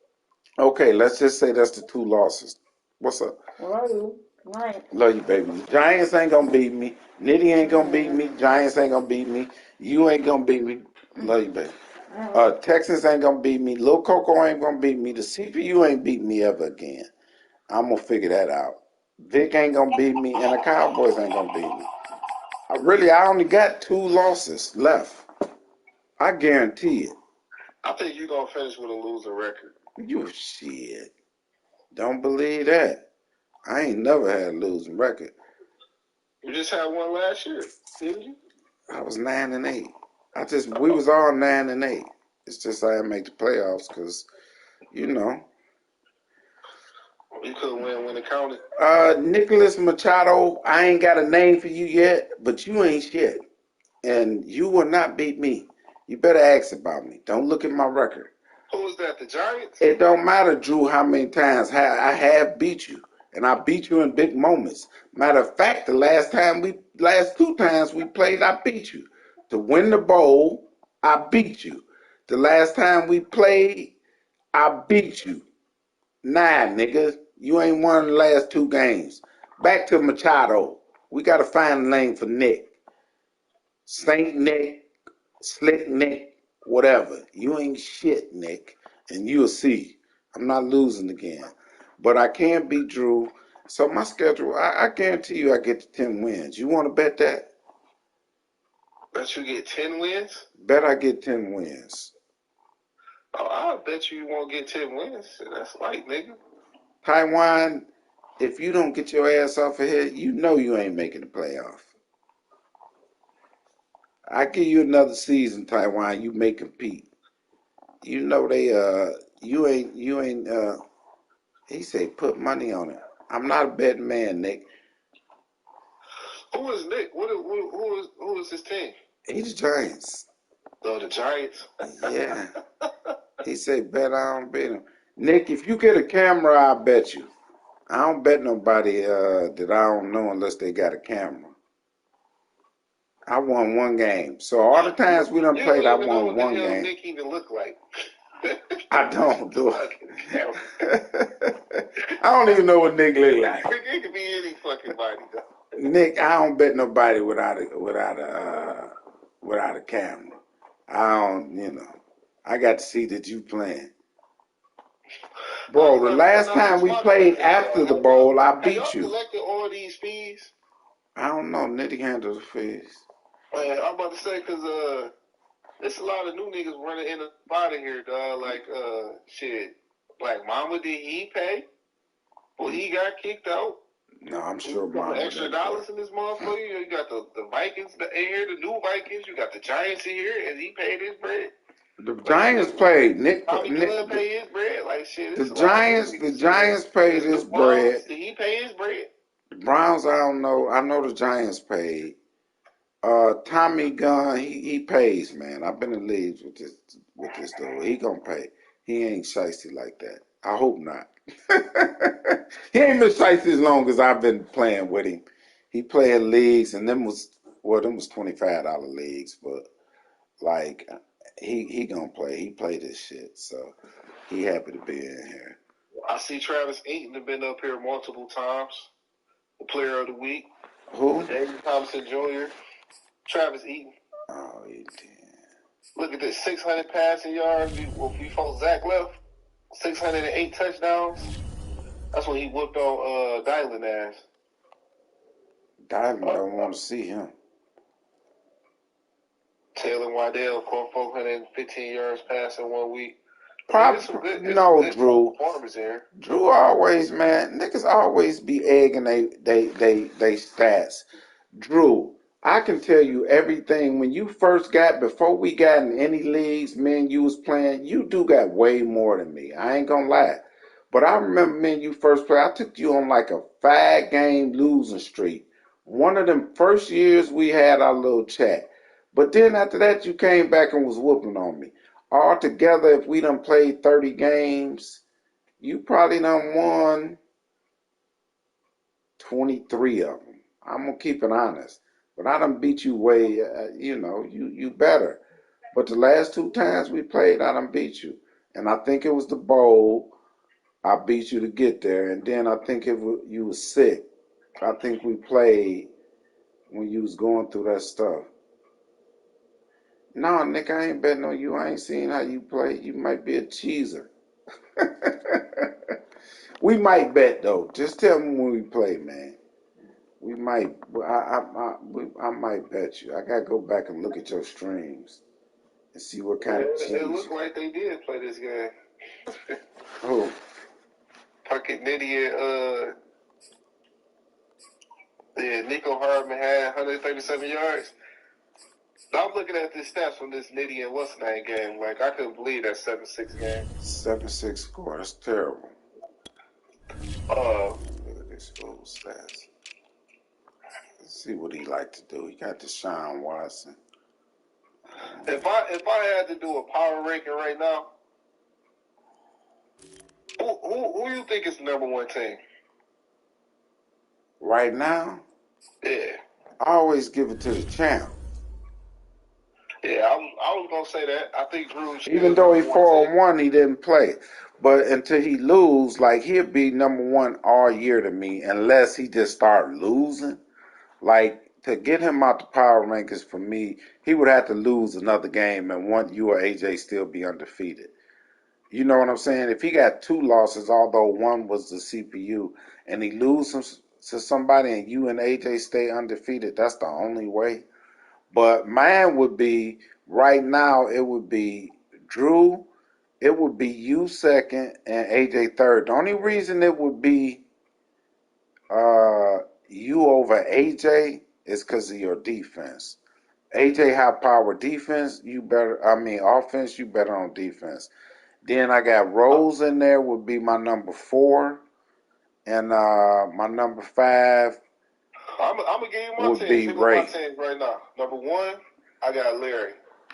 okay, let's just say that's the 2 losses. What's up? Love you. Right. Love you, baby. Giants ain't gonna beat me. Nitty ain't gonna beat me. Giants ain't gonna beat me. You ain't gonna beat me. Love you, baby. Texans ain't gonna beat me. Lil Coco ain't gonna beat me. The CPU ain't beat me ever again. I'm gonna figure that out. Vic ain't gonna beat me, and the Cowboys ain't gonna beat me. I only got 2 losses left. I guarantee it. I think you're gonna finish with a losing record. You shit. Don't believe that. I ain't never had a losing record. You just had one last year, didn't you? I was 9-8. We was all 9-8. It's just I didn't make the playoffs because, you know. You couldn't win when it counted. Nicholas Machado, I ain't got a name for you yet, but you ain't shit. and you will not beat me. You better ask about me. Don't look at my record. Who was that? The Giants? It don't matter, Drew, how many times I have beat you, and I beat you in big moments. Matter of fact, the last 2 times we played, I beat you. To win the bowl, I beat you. The last time we played, I beat you. Nah, nigga, you ain't won the last 2 games. Back to Machado. We gotta find a name for Nick. Saint Nick, Slick Nick, whatever. You ain't shit, Nick, and you'll see. I'm not losing again. But I can beat Drew. So my schedule, I guarantee you I get to 10 wins. You want to bet that? Bet you get 10 wins? Bet I get 10 wins. Oh, I'll bet you won't get 10 wins. That's light, nigga. Taiwan, if you don't get your ass off of here, you know you ain't making the playoff. I give you another season, Taiwan. You may compete. You know you ain't. He say put money on it. I'm not a betting man, Nick. Who is Nick? Who is his team? He's the Giants. Oh, the Giants. Yeah. He said bet I don't bet him. Nick, if you get a camera, I'll bet you. I don't bet nobody that I don't know unless they got a camera. I won 1 game. So all the times we done played, I won 1 game. What Nick even look like? I don't do it. I don't even know what Nick look like. It could be any fucking body though. Nick, I don't bet nobody without a camera. I don't, I got to see that you playing. Bro, the last time we played after the bowl, I beat you. Have y'all collected all these fees? I don't know. Nitty handles the fees. Man, I'm about to say, because there's a lot of new niggas running in and out of here, dog. Like, shit. Black Mama, did he pay? Well, he got kicked out. No, I'm sure Mama extra dollars in this motherfucker. You got the Vikings in here, the new Vikings. You got the Giants in here, and he paid his bread. The Giants paid. Nick paid his bread. Like shit. The Giants paid his bread. Did he pay his bread? The Browns, I don't know. I know the Giants paid. Tommy Gunn, he pays, man. I've been in leagues with this dude. He gonna pay. He ain't shiesty like that. I hope not. He ain't been shiesty as long as I've been playing with him. He playing leagues, and them was $25 leagues, but like he gonna play. He played this shit, so he happy to be in here. I see Travis Eaton have been up here multiple times. The player of the week. Who? David Thompson Jr. Travis Eaton. Oh, he did. Look at this, 600 passing yards before Zach left. 608 touchdowns. That's when he whooped on Dylan ass. Dylan don't want to see him. Taylor Waddell caught 415 yards passing 1 week. Drew. Drew always, man, niggas always be egging they stats. Drew, I can tell you everything. When you first before we got in any leagues, man, you was playing, you do got way more than me. I ain't gonna lie. But I remember, man, you first played, I took you on like a 5-game losing streak. One of them first years we had our little chat. But then after that, you came back and was whooping on me. Altogether, if we done played 30 games, you probably done won 23 of them. I'm going to keep it honest. But I done beat you way, you better. But the last 2 times we played, I done beat you. And I think it was the bowl. I beat you to get there. And then I think you was sick. I think we played when you was going through that stuff. No, Nick, I ain't betting on you. I ain't seen how you play. You might be a cheeser. We might bet, though. Just tell me when we play, man. We might. I might bet you. I got to go back and look at your streams and see what kind of cheese. It looked like they did play this game. Who? Puckett Nitty and Nico Hardman had 137 yards. I'm looking at the stats from this Nitty and what's name game. Like, I couldn't believe that 7-6 game. 7-6 score. That's terrible. Look at this old stats. Let's see what he like to do. He got Deshaun Watson. If I had to do a power ranking right now, who you think is the number one team? Right now, Yeah. I always give it to the champ. Yeah, I was gonna say that. I think Drew is Even still though he number one 4-1, he didn't play. But until he lose, like he'll be number one all year to me, unless he just start losing. Like to get him out the power rankings for me, he would have to lose another game and want you or AJ still be undefeated. You know what I'm saying? If he got 2 losses, although one was the CPU, and he loses to somebody and you and AJ stay undefeated, that's the only way. But mine would be right now. It would be Drew. It would be you second and AJ third. The only reason it would be you over AJ is because of your defense. AJ high power defense, you better. I mean offense, you better on defense. Then I got Rose in there would be my number 4, and my number 5 I'm gonna give you my would teams. be Here go my Ray. teams right now. Number 1, I got Larry.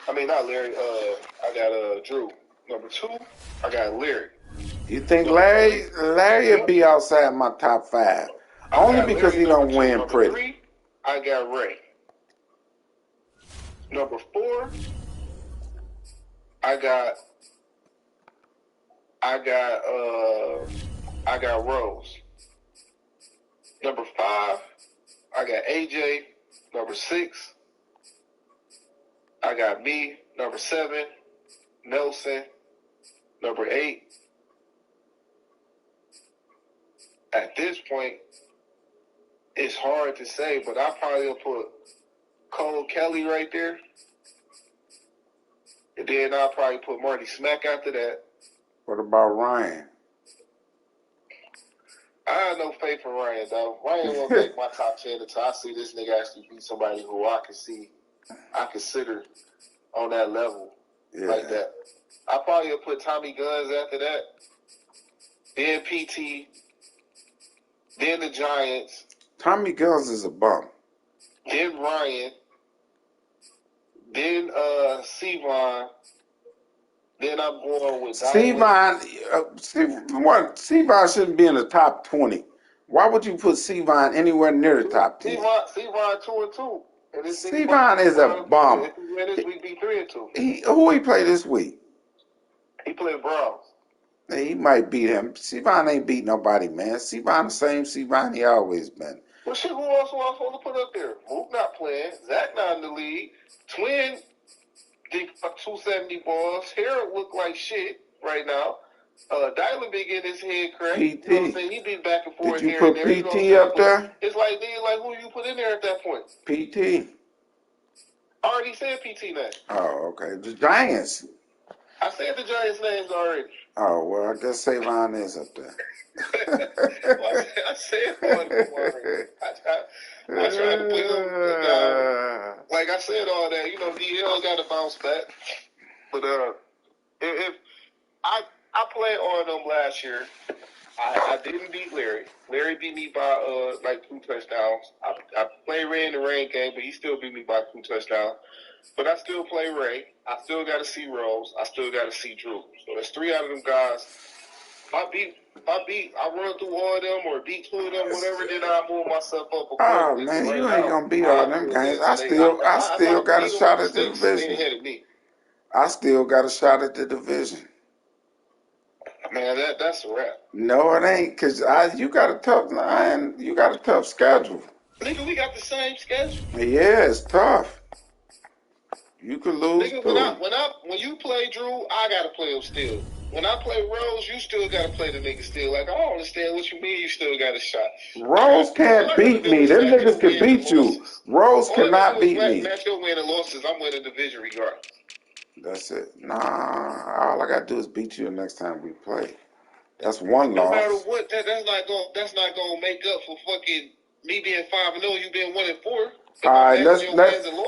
I mean not Larry. I got Drew. Number 2, I got Larry. You think Number Larry 3, Larry would yep, be outside my top 5? I Only got because Larry he number don't 2. win Number pretty. 3, I got Ray. Number 4, I got I got I got Rose. Number 5, I got AJ. Number 6, I got me. Number 7, Nelson. Number 8. At this point, it's hard to say, but I probably will put Cole Kelly right there. And then I'll probably put Marty Smack after that. What about Ryan? I have no faith in Ryan, though. Ryan won't make my top 10 until I see this nigga actually beat somebody who I consider on that level like that. I probably will put Tommy Guns after that. Then PT. Then the Giants. Tommy Guns is a bum. Then Ryan. Then Sevon. Then I'm going with Sevon. Sevon shouldn't be in the top 20. Why would you put Sevon anywhere near the top 10? Sevon 2-2. Sevon is a bum. If he win this week, be 3-2. Who he play this week? He played Browns. He might beat him. Sevon ain't beat nobody, man. Sevon the same Sevon he always been. Well, shit, who else was I supposed to put up there? Mook not playing. Zach not in the league. Twin did 270 balls. Harold look like shit right now. Dylan been getting his head cracked. PT. You know what I'm saying? He been back and forth. Did you here put and there. PT You know up there? It's like, nigga, like who you put in there at that point? PT. I already said PT name. Oh, okay. The Giants. I said the Giants' names already. Oh, well, I guess Savon is up there. Well, I said one of them already. I tried to put him down. Like I said all that, you know, DL got to bounce back. But if I played on them last year, I didn't beat Larry. Larry beat me by like 2 touchdowns. I played Ray in the rain game, but he still beat me by 2 touchdowns. But I still play Ray. I still got to see Rose. I still got to see Drew. So there's 3 out of them guys. If I run through all of them or beat 2 of them, whatever, then I move myself up. Oh man, you ain't gonna beat all them games. I still got a shot at the division. I still got a shot at the division. Man, that's a wrap. No, it ain't, cause you got a tough line. You got a tough schedule. Nigga, we got the same schedule. Yeah, it's tough. You could lose nigga, too. When you play Drew, I gotta play him still. When I play Rose, you still gotta play the nigga still. Like I don't understand what you mean. You still got a shot. Rose can't beat me. Them niggas can beat you. Rose cannot beat me. Match your win and losses. I'm winning division regardless. That's it. Nah, all I gotta do is beat you the next time we play. That's one no loss. No matter what, that's not gonna make up for fucking me being 5-0. You being 1-4. All right, let's.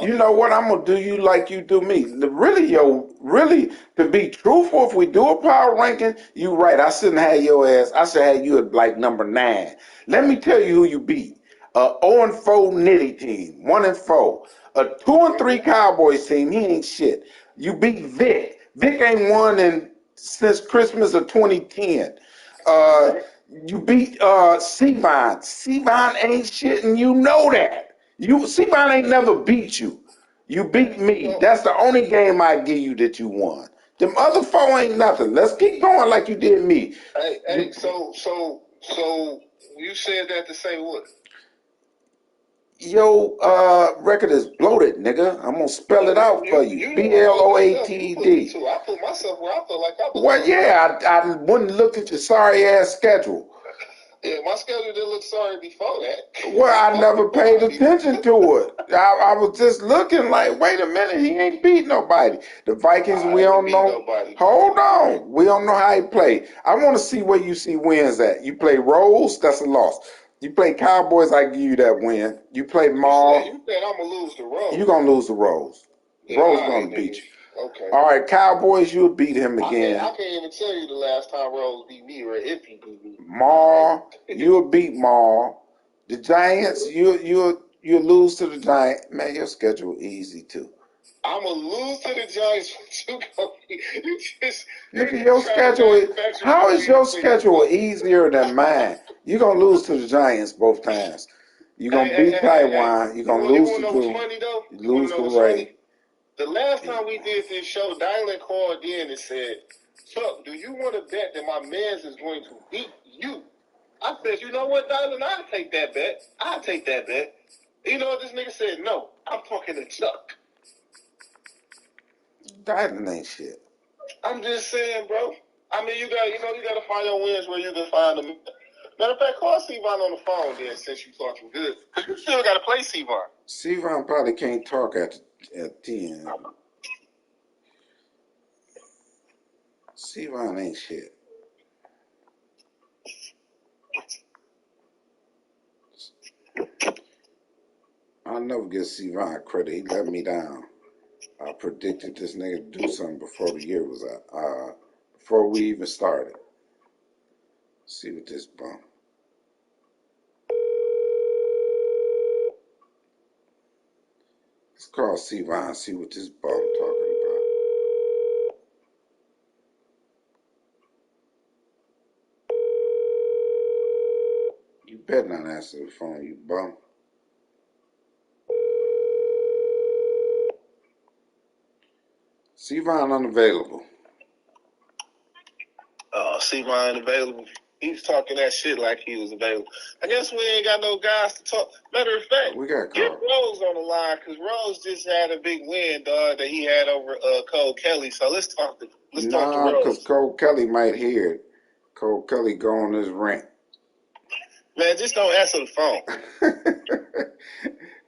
You know what? I'm gonna do you like you do me. Really, to be truthful, if we do a power ranking, you right. I shouldn't have your ass. I should have you at like number 9. Let me tell you who you beat. A 0-4 Nitty team, 1-4. A 2-3 Cowboys team, he ain't shit. You beat Vic. Vic ain't won since Christmas of 2010. You beat Sevon. Sevon ain't shit, and you know that. Sevon ain't never beat you. You beat me. That's the only game I give you that you won. Them other four ain't nothing. Let's keep going like you did me. Hey, so you said that to say what? Your record is bloated, nigga. I'm gonna spell it out for you. BLOATED. I put myself where I feel like I belong. Well, yeah, I wouldn't look at your sorry ass schedule. Yeah, my schedule didn't look sorry before that. Well, I never paid attention to it. I was just looking like, wait a minute, he ain't beat nobody. The Vikings, we don't know. Hold on, we don't know how he played. I want to see where you see wins at. You play Rolls, that's a loss. You play Cowboys, I give you that win. You play Maul. You said I'm gonna lose the Rolls. You gonna lose the Rolls. Yeah, Rolls gonna beat you. Okay. All right, Cowboys, you'll beat him again. I can't even tell you the last time Rolls beat me or if he beat me. Maul, you'll beat Maul. The Giants, you'll lose to the Giants. Man, your schedule easy too. I'm gonna lose to the Giants. Nigga, your schedule. How is your schedule easier than mine? You gonna lose to the Giants both times. You gonna beat Taiwan. You gonna lose to Drew. You lose to Ray. The last time we did this show, Dylan called in and said, "Chuck, do you want to bet that my man's is going to beat you?" I said, "You know what, Dylan? I'll take that bet. I'll take that bet." You know what this nigga said? No, I'm talking to Chuck. Dylan ain't shit. I'm just saying, bro. I mean, you gotta find your wins where you can find them. Matter of fact, call Sevon on the phone then, since you talking good. Because you still got to play Sevon. Sevon probably can't talk at 10. Sevon ain't shit. I'll never give Sevon credit. He let me down. I predicted this nigga to do something before the year was out. Before we even started. See what this bum. Let's call Sevon, see what this bum talking about. You better not answer the phone, you bum. Sevon unavailable. Sevon unavailable. He's talking that shit like he was available. I guess we ain't got no guys to talk. Matter of fact, we got get Rose on the line because Rose just had a big win, dog, that he had over Cole Kelly. So let's talk to Rose. Because Cole Kelly might hear it. Cole Kelly go on his rant. Man, just don't answer the phone.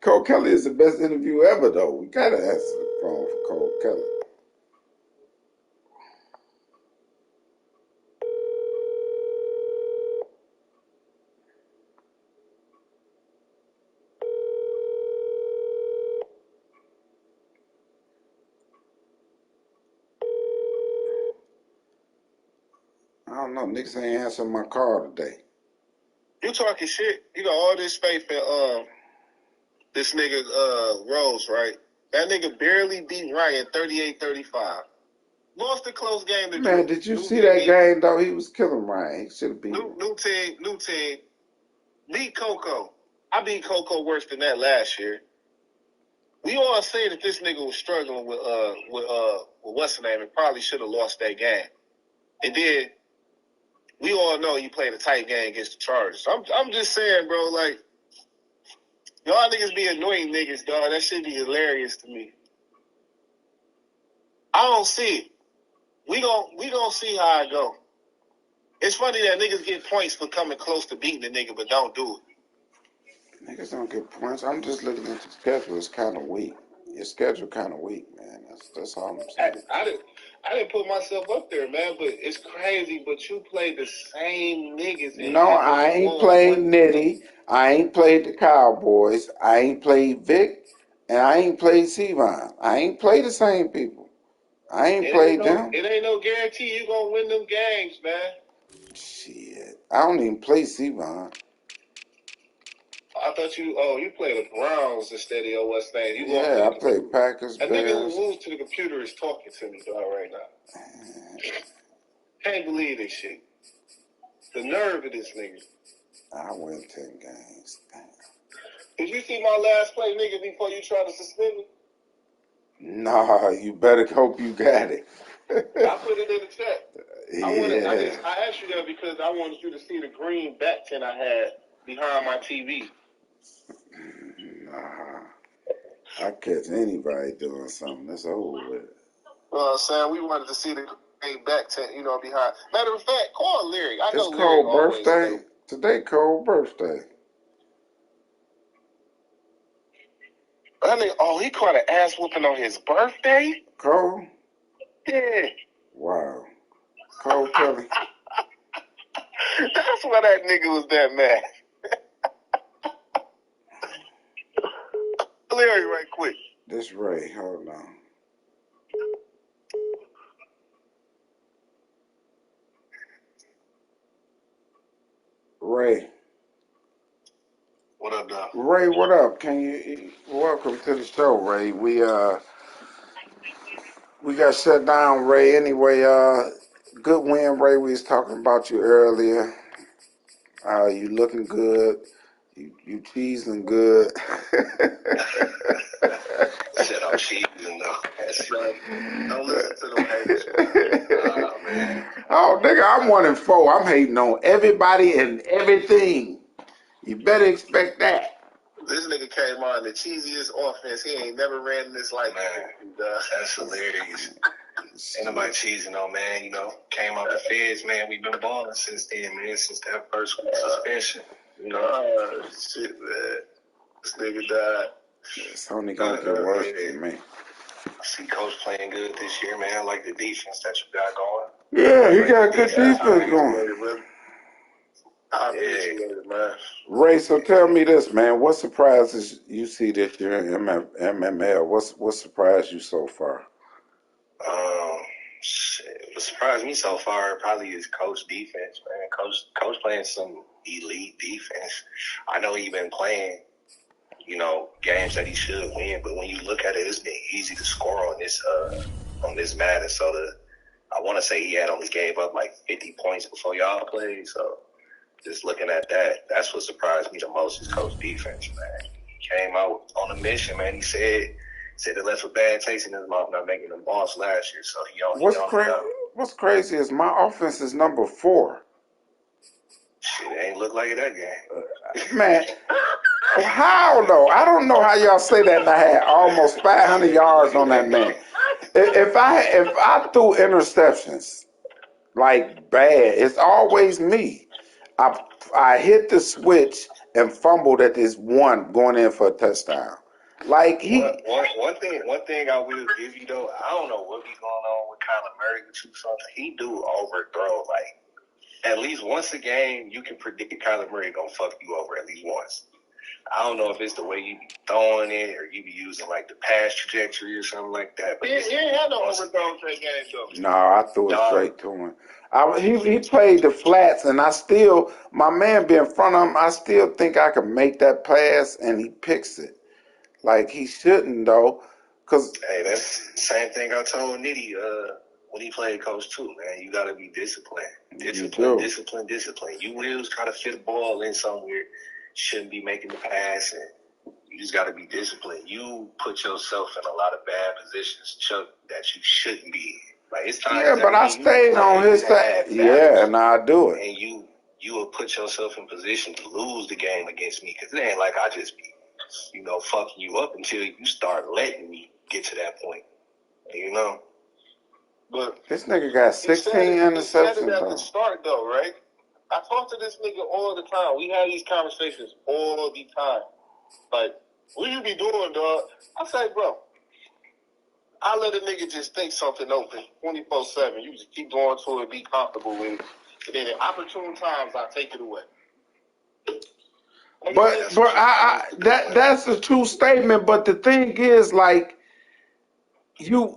Cole Kelly is the best interview ever, though. We gotta answer the phone for Cole Kelly. I don't know. Niggas ain't answering my call today. You talking shit. You got all this faith in this nigga Rose, right? That nigga barely beat Ryan 38-35. Lost a close game to Man, did you see that game, though? He was killing Ryan. He should have beat him. New team. Beat Coco. I beat Coco worse than that last year. We all say that this nigga was struggling with what's the name, and probably should have lost that game. And then we all know he played a tight game against the Chargers. I'm just saying, bro, like, y'all niggas be annoying niggas, dog. That shit be hilarious to me. I don't see it. We gon' see how it go. It's funny that niggas get points for coming close to beating the nigga, but don't do it. Niggas don't get points. I'm just looking at the schedule. It's kind of weak. Your schedule kind of weak, man. That's all I'm saying. I didn't put myself up there, man, but it's crazy. But you played the same niggas. No, I ain't played Nitty. I ain't played the Cowboys. I ain't played Vic. And I ain't played Sevon. I ain't played the same people. I ain't played them. It ain't no guarantee you gonna win them games, man. Shit. I don't even play Sevon. I thought you played the Browns instead of your what's name. You lost to Yeah, the I played Packers, A nigga Bears. who moves to the computer is talking to me, dog, right now. Can't believe this shit. The nerve of this nigga. I win 10 games. Damn. Did you see my last play, nigga, before you tried to suspend me? Nah, you better hope you got it. I put it in the chat. Yeah. I asked you that because I wanted you to see the green back tin I had behind my TV. Nah. I catch anybody doing something. That's over with. Sam, we wanted to see the green back tin, behind. Matter of fact, call Larry. I know It's Larry Cole's always birthday. know. Today, Cole's birthday. That nigga, he caught an ass whooping on his birthday? Cole? Yeah. Wow. Cole Kelly. That's why that nigga was that mad. Larry, right quick. This Ray. Hold on. Ray. What up, dog? Ray, what up? Welcome to the show, Ray. We got shut down, Ray. Anyway, good win, Ray. We was talking about you earlier. You looking good. You cheesing good. Shit, I'm cheesing though. Don't listen to them haters. Oh, man. Oh, nigga, I'm 1-4. I'm hating on everybody and everything. You better expect that. This nigga came on the cheesiest offense. He ain't never ran this like man. That's hilarious. Ain't nobody cheesing on, man. Came out the feds, man. We've been balling since then, man. Since that first suspension. Shit, man. This nigga died. It's only gonna get worse for me. I see Coach playing good this year, man. I like the defense that you got going. Yeah, he got good defense going. I appreciate it, man. Ray, so tell me this, man. What surprises you see this year in MML? What surprised you so far? What surprised me so far probably is Coach defense, man. Coach playing some elite defense. I know he been playing, games that he should win, but when you look at it, it's been easy to score on this Madden. So I want to say he had only gave up like 50 points before y'all played. So just looking at that, that's what surprised me the most is Coach defense, man. He came out on a mission, man. He said it left a bad taste in his mouth not making the boss last year. So What's crazy is my offense is number 4. Shit, it ain't look like it that game. Man, how though? I don't know how y'all say that, and I had almost 500 yards on that man. If I threw interceptions like bad, it's always me. I hit the switch and fumbled at this one going in for a touchdown. Like one thing I will give you though, I don't know what be going on with Kyler Murray with you something. He do overthrow like at least once a game. You can predict Kyler Murray gonna fuck you over at least once. I don't know if it's the way you be throwing it or you be using like the pass trajectory or something like that. But he ain't had no overthrow straight game though. No, I threw it straight to him. He played the flats, and my man be in front of him. I still think I can make that pass, and he picks it. Like he shouldn't though, cause hey, that's the same thing I told Nitty when he played coach too, man. You gotta be disciplined. Discipline. You will try to fit a ball in somewhere, shouldn't be making the pass, and you just gotta be disciplined. You put yourself in a lot of bad positions, Chuck, that you shouldn't be in. Like it's time. Yeah, but I stayed on his side. Yeah, and I do it. And you will put yourself in position to lose the game against me, because it ain't like I just be fucking you up until you start letting me get to that point, But this nigga got 16 interceptions. He said it at the start, though, right? I talk to this nigga all the time. We have these conversations all the time. Like, what you be doing, dog? I say, bro, I let a nigga just think something open 24/7. You just keep going to it, be comfortable with it. And then at opportune times, I take it away. But that's a true statement. But the thing is, like, you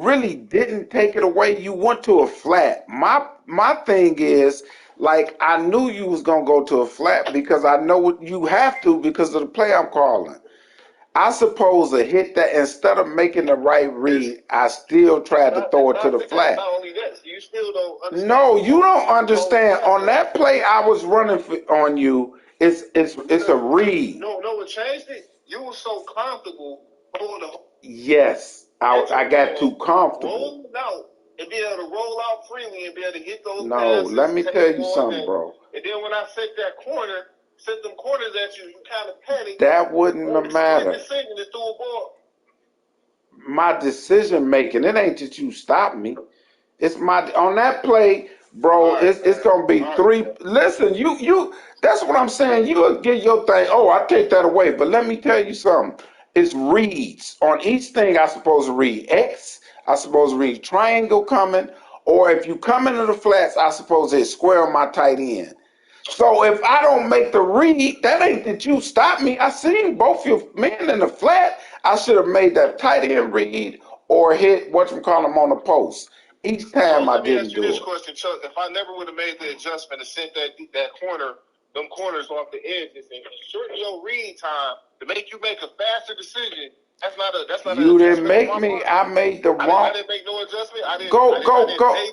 really didn't take it away. You went to a flat. My thing is, Like, I knew you was gonna go to a flat because I know what you have to because of the play I'm calling. I supposed to hit that instead of making the right read. I still tried to throw it to the flat. Not only that, you still don't understand. No, you don't understand. On that play I was running on you, it's a read. No, what changed it? You were so comfortable holding the. Yes, I got too comfortable. Roll out and be able to roll out freely and be able to hit those No, passes. let me tell you something, bro. And then when I set them corners at you, you kind of panicked. That wouldn't have mattered. Decision to throw a ball. My decision making, it ain't that you stop me. It's my on that play, bro. Right, it's gonna be three. Listen, you. That's what I'm saying. You'll get your thing. Oh, I take that away. But let me tell you something. It's reads on each thing. I supposed to read X. I supposed to read triangle coming. Or if you come into the flats, I suppose hit square on my tight end. So if I don't make the read, that ain't that you stop me. I seen both your men in the flat. I should have made that tight end read or hit whatchamacallit on the post. Each time I didn't do it. Let me ask you this question, Chuck. If I never would have made the adjustment and sent that them corners off the edges and shorten your read time to make you make a faster decision, that's not you didn't make me. I made the wrong. I didn't make no adjustment. Go.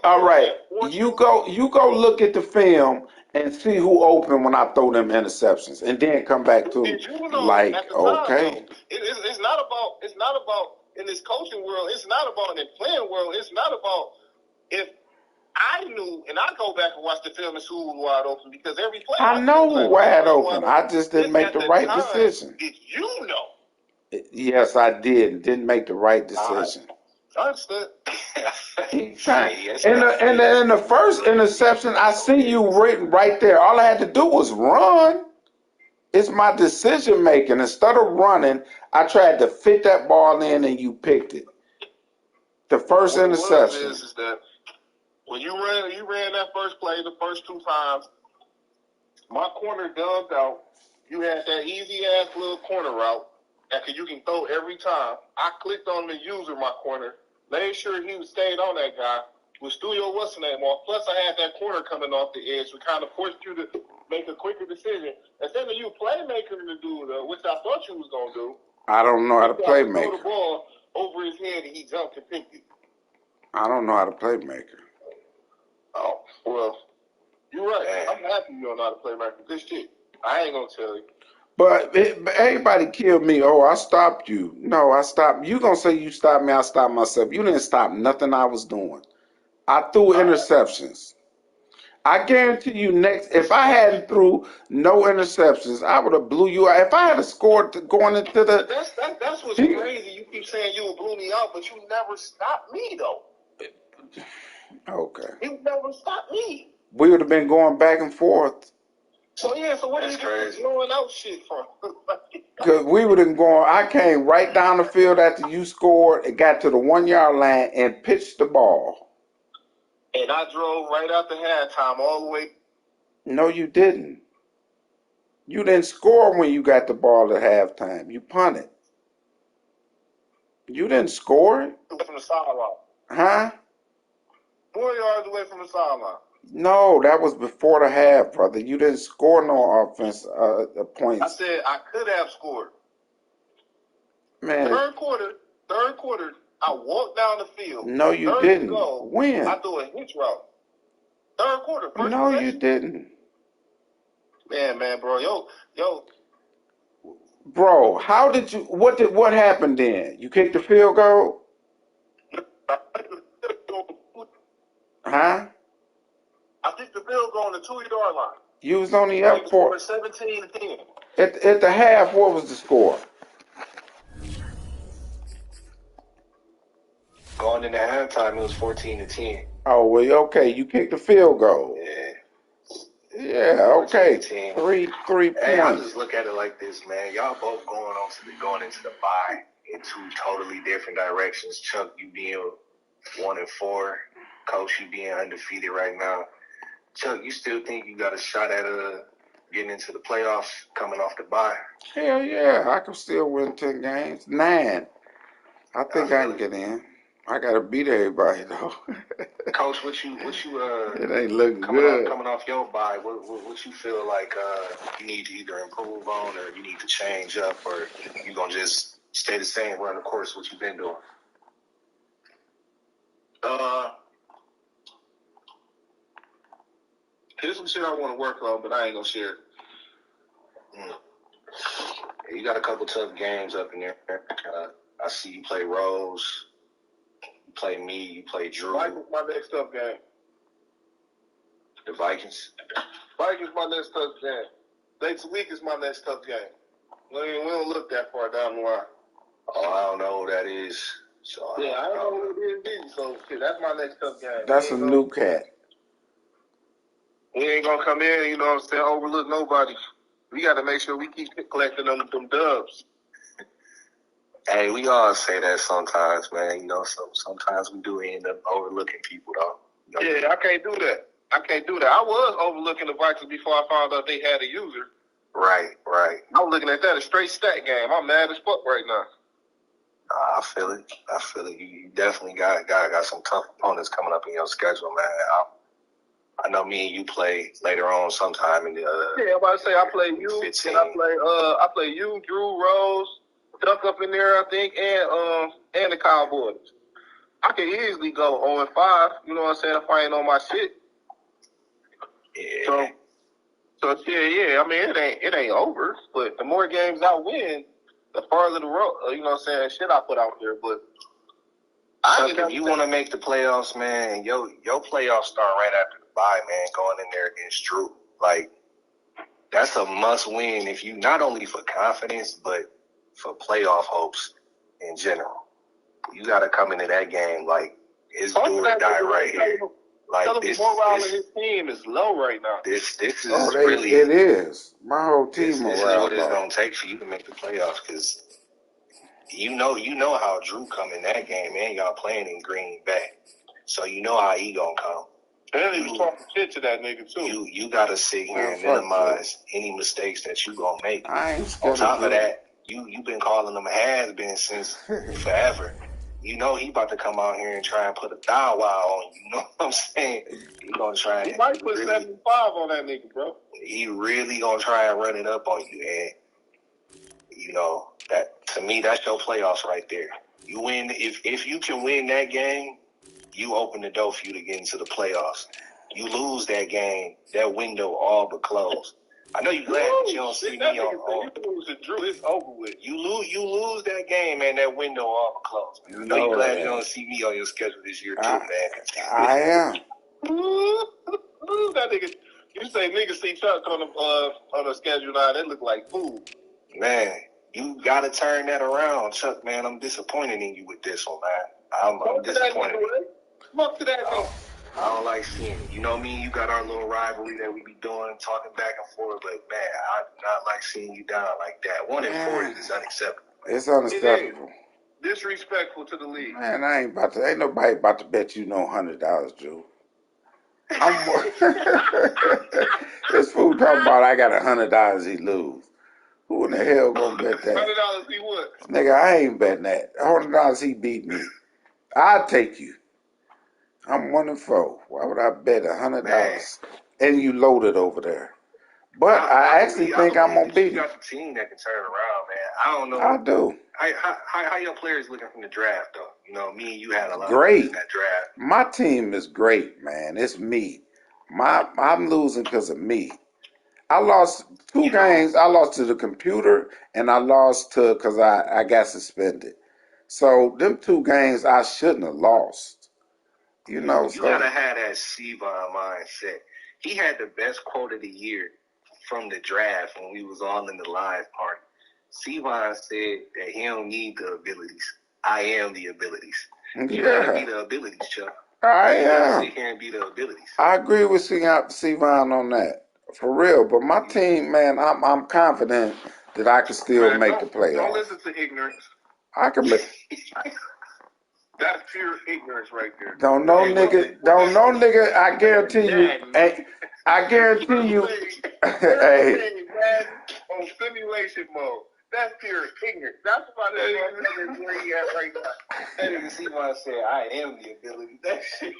All right. You go look at the film and see who opened when I throw them interceptions, and then come back to like, okay. It's not about in this coaching world. It's not about in the playing world. It's not about if I knew and I go back and watch the film and see who was wide open because every play I know who wide open. I just didn't make the right decision. Did you know? Yes, I did. Didn't make the right decision. I understood. In the first interception, I see you written right there. All I had to do was run. It's my decision making. Instead of running, I tried to fit that ball in and you picked it. The first interception. Is that when you ran that first play, the first two times, my corner dubbed out. You had that easy ass little corner route that you can throw every time. I clicked on the user, my corner, made sure he stayed on that guy, was threw your what's the name off. Plus, I had that corner coming off the edge, which kind of forced you to make a quicker decision. Instead of you playmaking to do which I thought you was gonna do. I don't know how to play maker. Throw the ball over his head and he jumped and picked it. I don't know how to play maker. Oh well, you're right. I'm happy you don't know how to play maker. Good shit. I ain't gonna tell you. But everybody killed me. Oh, I stopped you. No, I stopped. You gonna say you stopped me? I stopped myself. You didn't stop nothing I was doing. I threw interceptions. I guarantee you if I hadn't threw no interceptions, I would have blew you out. If I had scored going into the... That's what's crazy. You keep saying you would blew me out, but you never stopped me, though. Okay. You never stopped me. We would have been going back and forth. So what are you blowing out shit from? Because we would have gone, I came right down the field after you scored, it got to the 1 yard line and pitched the ball. And I drove right after halftime all the way. No, you didn't. You didn't score when you got the ball at halftime. You punted. You didn't score it. From the sideline. Huh? 4 yards away from the sideline. No, that was before the half, brother. You didn't score no offense points. I said I could have scored. Man. Third quarter, I walked down the field. No, you didn't. When? I threw a hitch route. Third quarter. No, you didn't. Man, bro. Yo. Bro, how did you, what happened then? You kicked the field goal? Huh? I kicked the field goal on the 2 yard line. You was only up for 17-10. At the half, what was the score? Going into halftime, it was 14-10. Oh, well, okay. You kicked the field goal. Yeah, okay. 3 points. Hey, I just look at it like this, man. Y'all both going into the bye in two totally different directions. Chuck, you being 1-4. Coach, you being undefeated right now. Chuck, you still think you got a shot at getting into the playoffs coming off the bye? Hell yeah, I can still win 10 games. 9. I think I can get in. I gotta beat everybody though. Coach, what you it ain't looking good. Coming off your bye, what you feel like you need to either improve on or you need to change up, or you gonna just stay the same, run the course what you've been doing? Here's some shit I want to work on, but I ain't gonna share it. You got a couple tough games up in there. I see you play Rose, you play me, you play Drew. Vikings my next tough game. The Vikings? Vikings my next tough game. Next week is my next tough game. We don't look that far down the line. Oh, I don't know who that is. So yeah, I don't know who it is. So shit, that's my next tough game. That's a new cat. We ain't gonna come in, you know what I'm saying, overlook nobody. We got to make sure we keep collecting them dubs. Hey, we all say that sometimes, man. You know, sometimes we do end up overlooking people, though. You know? Yeah, I can't do that. I was overlooking the Vikings before I found out they had a user. Right. I was looking at that, a straight stat game. I'm mad as fuck right now. I feel it. You definitely got some tough opponents coming up in your schedule, man. I know me and you play later on sometime in the yeah, I'm about to say I play you 15. And I play you, Drew, Rose, Duck up in there, I think, and the Cowboys. I could easily go 0-5, you know what I'm saying, if I ain't on my shit. Yeah. So yeah, I mean it ain't over, but the more games I win, the farther the road, you know what I'm saying, shit I put out there, but if you want to make the playoffs, man, your playoffs start right after the bye, man, going in there against Drew. Like, that's a must-win if you, not only for confidence, but for playoff hopes in general. You got to come into that game like, it's do or die right here. Like, this morale of his team is low right now. This is really... It is. My whole team This is what it's going to take for you to make the playoffs, because... You know how Drew come in that game, man. Y'all playing in Green Bay, so you know how he gonna come. And he was talking shit to that nigga too. You gotta sit here and minimize any mistakes that you gonna make. I ain't scared. On top of that, you been calling him a has-been since forever. You know he about to come out here and try and put a thou wow on you. You know what I'm saying? He gonna try. He might put 75 on that nigga, bro. He really gonna try and run it up on you, and you know that. To me, that's your playoffs right there. You win if you can win that game, you open the door for you to get into the playoffs. You lose that game, that window all but closed. I know you glad that you don't see me on. You lose to Drew, it's over with. You lose that game, man. That window all but closed. I know you glad you don't see me on your schedule this year too, man. I am. That nigga, you say niggas see Chuck on the schedule now? They look like food, man. You got to turn that around, Chuck, man. I'm disappointed in you with this one, man. I'm disappointed. Fuck to that, I don't like seeing it. You know me, you got our little rivalry that we be doing, talking back and forth, but, man, I do not like seeing you down like that. 1-40 is unacceptable. It's unacceptable. Disrespectful to the league. Man, ain't nobody about to bet you no $100, Drew. This fool talking about I got $100 he lose. Who in the hell gonna bet that? $100 he would. Nigga, I ain't betting that. $100 he beat me. I'll take you. I'm 1-4. Why would I bet $100? And you loaded over there. But I actually think I'm gonna beat you. You got the team that can turn around, man. I don't know. I do. How your players looking from the draft, though? You know, me and you had a lot great. In that draft. My team is great, man. It's me. I'm losing because of me. I lost two games. I lost to the computer, and I lost because I got suspended. So them 2 games I shouldn't have lost. You know, you gotta have that Sevon mindset. He had the best quote of the year from the draft when we was all in the live party. Sevon said that he don't need the abilities. I am the abilities. You gotta be the abilities, Chuck. I am. Sit here and be the abilities. I agree with Sevon on that. For real, but my team, man, I'm confident that I can still make the playoffs. Don't listen to ignorance. I can make. That's pure ignorance right there. Don't know, nigga. I guarantee you. I guarantee you. Hey, man, on simulation mode. That's pure ignorance. That's why that nigga where he at right now. That nigga C-Mon said, I am the ability. That shit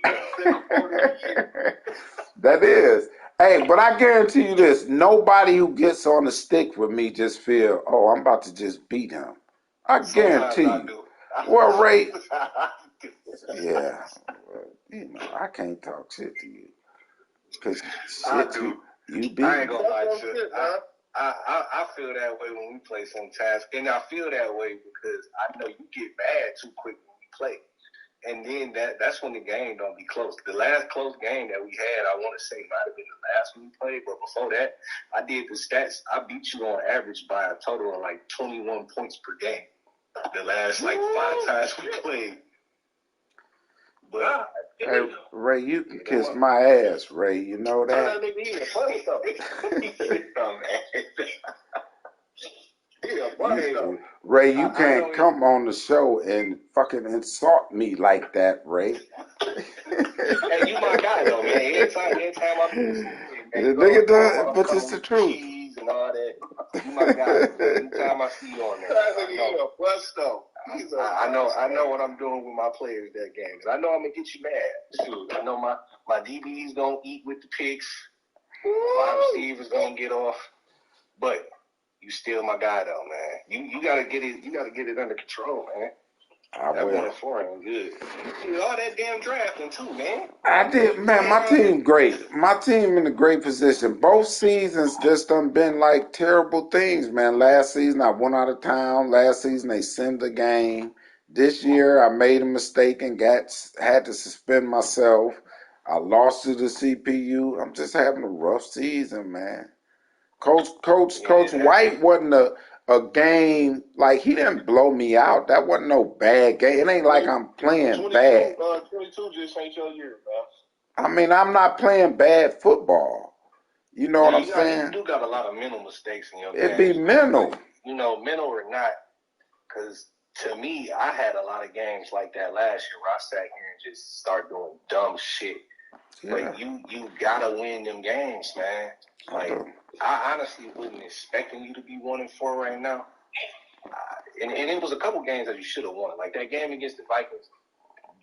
That is. Hey, but I guarantee you this. Nobody who gets on the stick with me just feel, oh, I'm about to just beat him. I guarantee you. Well, Ray, yeah. Well, you know, I can't talk shit to you. Because shit, you beat I ain't gonna lie to you. I feel that way when we play sometimes. And I feel that way because I know you get mad too quick when we play. And then that's when the game don't be close. The last close game that we had, I want to say might have been the last one we played, but before that, I did the stats. I beat you on average by a total of like 21 points per game. The last like 5 times we played. But hey, Ray, you can kiss my ass, Ray. You know that? Ray, you can't come on the show and fucking insult me like that, Ray. Hey, you my guy though, man. Anytime I feel the nigga does, but it's the truth. And all that. You my guy. Anytime I see you on there, I know what I'm doing with my players that game. I know I'm gonna get you mad. Shoot, I know my DBs gonna eat with the picks. My receivers gonna get off, but you still my guy though, man. You gotta get it. You gotta get it under control, man. I will. That 1-4 ain't good. You did all that damn drafting too, man. I did, man. My team great. My team in a great position. Both seasons just done been like terrible things, man. Last season I went out of town. Last season they sent the game. This year I made a mistake and had to suspend myself. I lost to the CPU. I'm just having a rough season, man. Coach White wasn't a game, like he didn't blow me out. That wasn't no bad game. It ain't like I'm playing bad. 22 just ain't your year, man. I mean, I'm not playing bad football. You know what I'm saying? You do got a lot of mental mistakes in your game. It be mental. You know, mental or not, because to me, I had a lot of games like that last year where I sat here and just started doing dumb shit. Yeah. But you gotta win them games, man. Like I honestly wasn't expecting you to be 1-4 right now. And it was a couple games that you should have won. Like that game against the Vikings.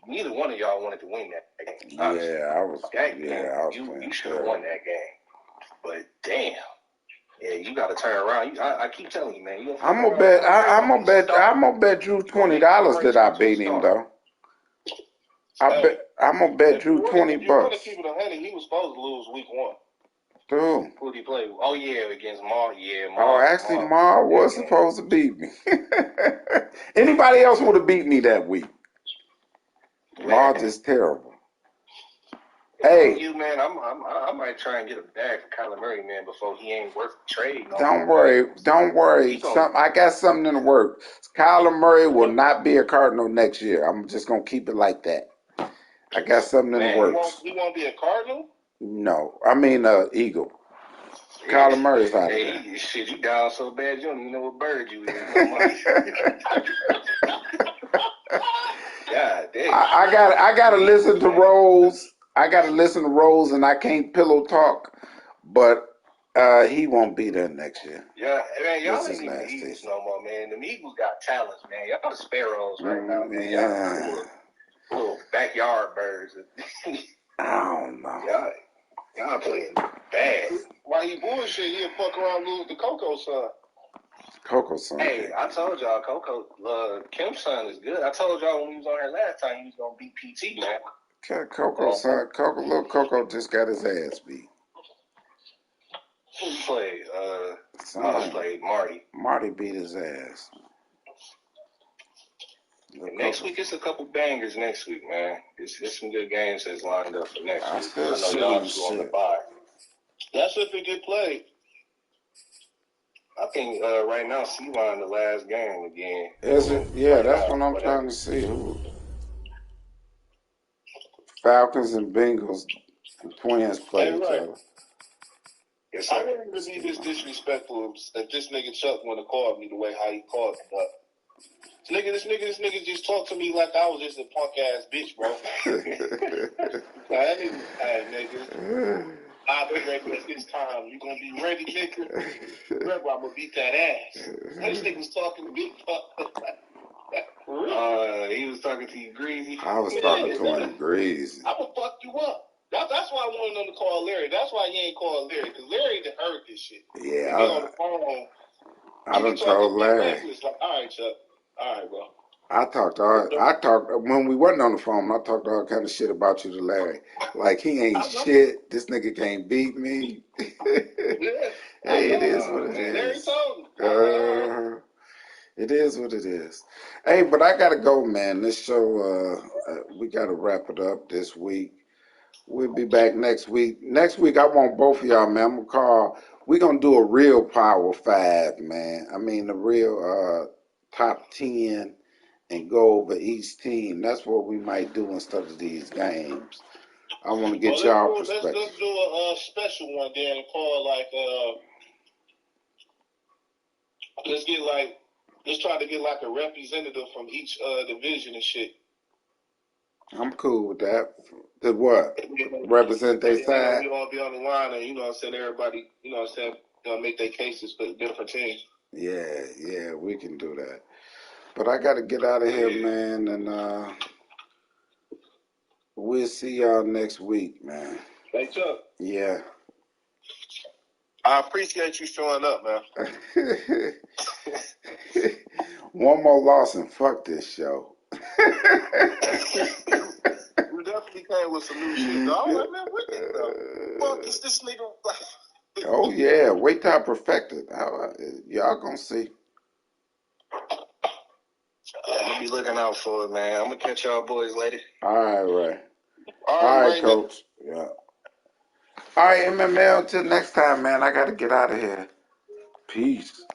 Neither one of y'all wanted to win that game. Honestly. Yeah, I was playing. You should have won that game. But damn. Yeah, you got to turn around. I keep telling you, man. I'm gonna bet Drew $20 that I beat him though. I'm gonna bet Drew $20. If you want to keep it 100, he was supposed to lose week 1. Who? Who did he play? Oh yeah, against Mar. Yeah, Mar. Oh, actually, Mar was supposed to beat me. Anybody else would have beat me that week. Mar just terrible. Hey, you man, I might try and get a bag for Kyler Murray, man, before he ain't worth the trade. Don't worry. I got something in the works. Kyler Murray will not be a Cardinal next year. I'm just gonna keep it like that. I got something in the works. He won't be a Cardinal? No, I mean Eagle. Kyler Murray's out of there. Shit, you down so bad you don't even know what bird you is. God damn. I gotta listen to Rose. I gotta listen to Rose, and I can't pillow talk, but he won't be there next year. Yeah, man, y'all ain't even the Eagles no more, man. The Eagles got talents, man. Y'all the Sparrows right now, man. Y'all little backyard birds. I don't know. Y'all playing bad. Why you bullshit? He'll fuck around lose to Coco's son. Coco's son. Hey, I told y'all, Kim's son is good. I told y'all when we was on here last time he was gonna beat PT, man. Coco's son, little Coco just got his ass beat. Who played? Played Marty. Marty beat his ass. Next week, it's a couple bangers next week, man. It's some good games that's lined up for next week. I know y'all on the bye. That's if it get played. I think right now, C-Line the last game again. Is it? Yeah, that's what I'm trying to see. Who? Falcons and Bengals and Twins play each other. Yes, I didn't even be this disrespectful that this nigga Chuck want to call me the way how he called me, but this nigga just talked to me like I was just a punk ass bitch, bro. Hey, nigga. I'll be ready at this time. You gonna be ready, nigga? Remember, I'm gonna beat that ass. This nigga was talking to me. He was talking to you, Greasy. I was talking to him, Greasy. I'm gonna fuck you up. That's why I wanted them to call Larry. That's why he ain't called Larry, because Larry done heard this shit. Yeah, He on the phone. I done told Larry. Like, all right, Chuck. All right, bro. I talked when we wasn't on the phone. I talked all kind of shit about you to Larry. Like he ain't shit. This nigga can't beat me. Yeah, hey, it is what it is. Larry told me. It is what it is. Hey, but I gotta go, man. This show, we gotta wrap it up this week. We'll be back next week. Next week, I want both of y'all, man. I'm gonna call. We're gonna do a real Power Five, man. I mean, the real top 10 and go over each team. That's what we might do instead of these games. I want to get y'all perspective. Let's do a special one then and call like let's try to get like a representative from each division and shit. I'm cool with that. The what? Represent their side. We all be on the line and, you know what I'm saying, everybody, you know what I'm saying, make their cases for different teams. Yeah, we can do that. But I got to get out of here, man, and we'll see y'all next week, man. Hey, Chuck. Yeah. I appreciate you showing up, man. One more loss and fuck this show. We definitely came with some new shit, though. I'm like, man, what the fuck is this nigga? Oh, yeah. Wait till I perfect it. Y'all gonna see. I'm gonna be looking out for it, man. I'm gonna catch y'all boys later. All right, Ray. All right, Coach. Yeah. All right, MML. Till next time, man. I gotta get out of here. Peace.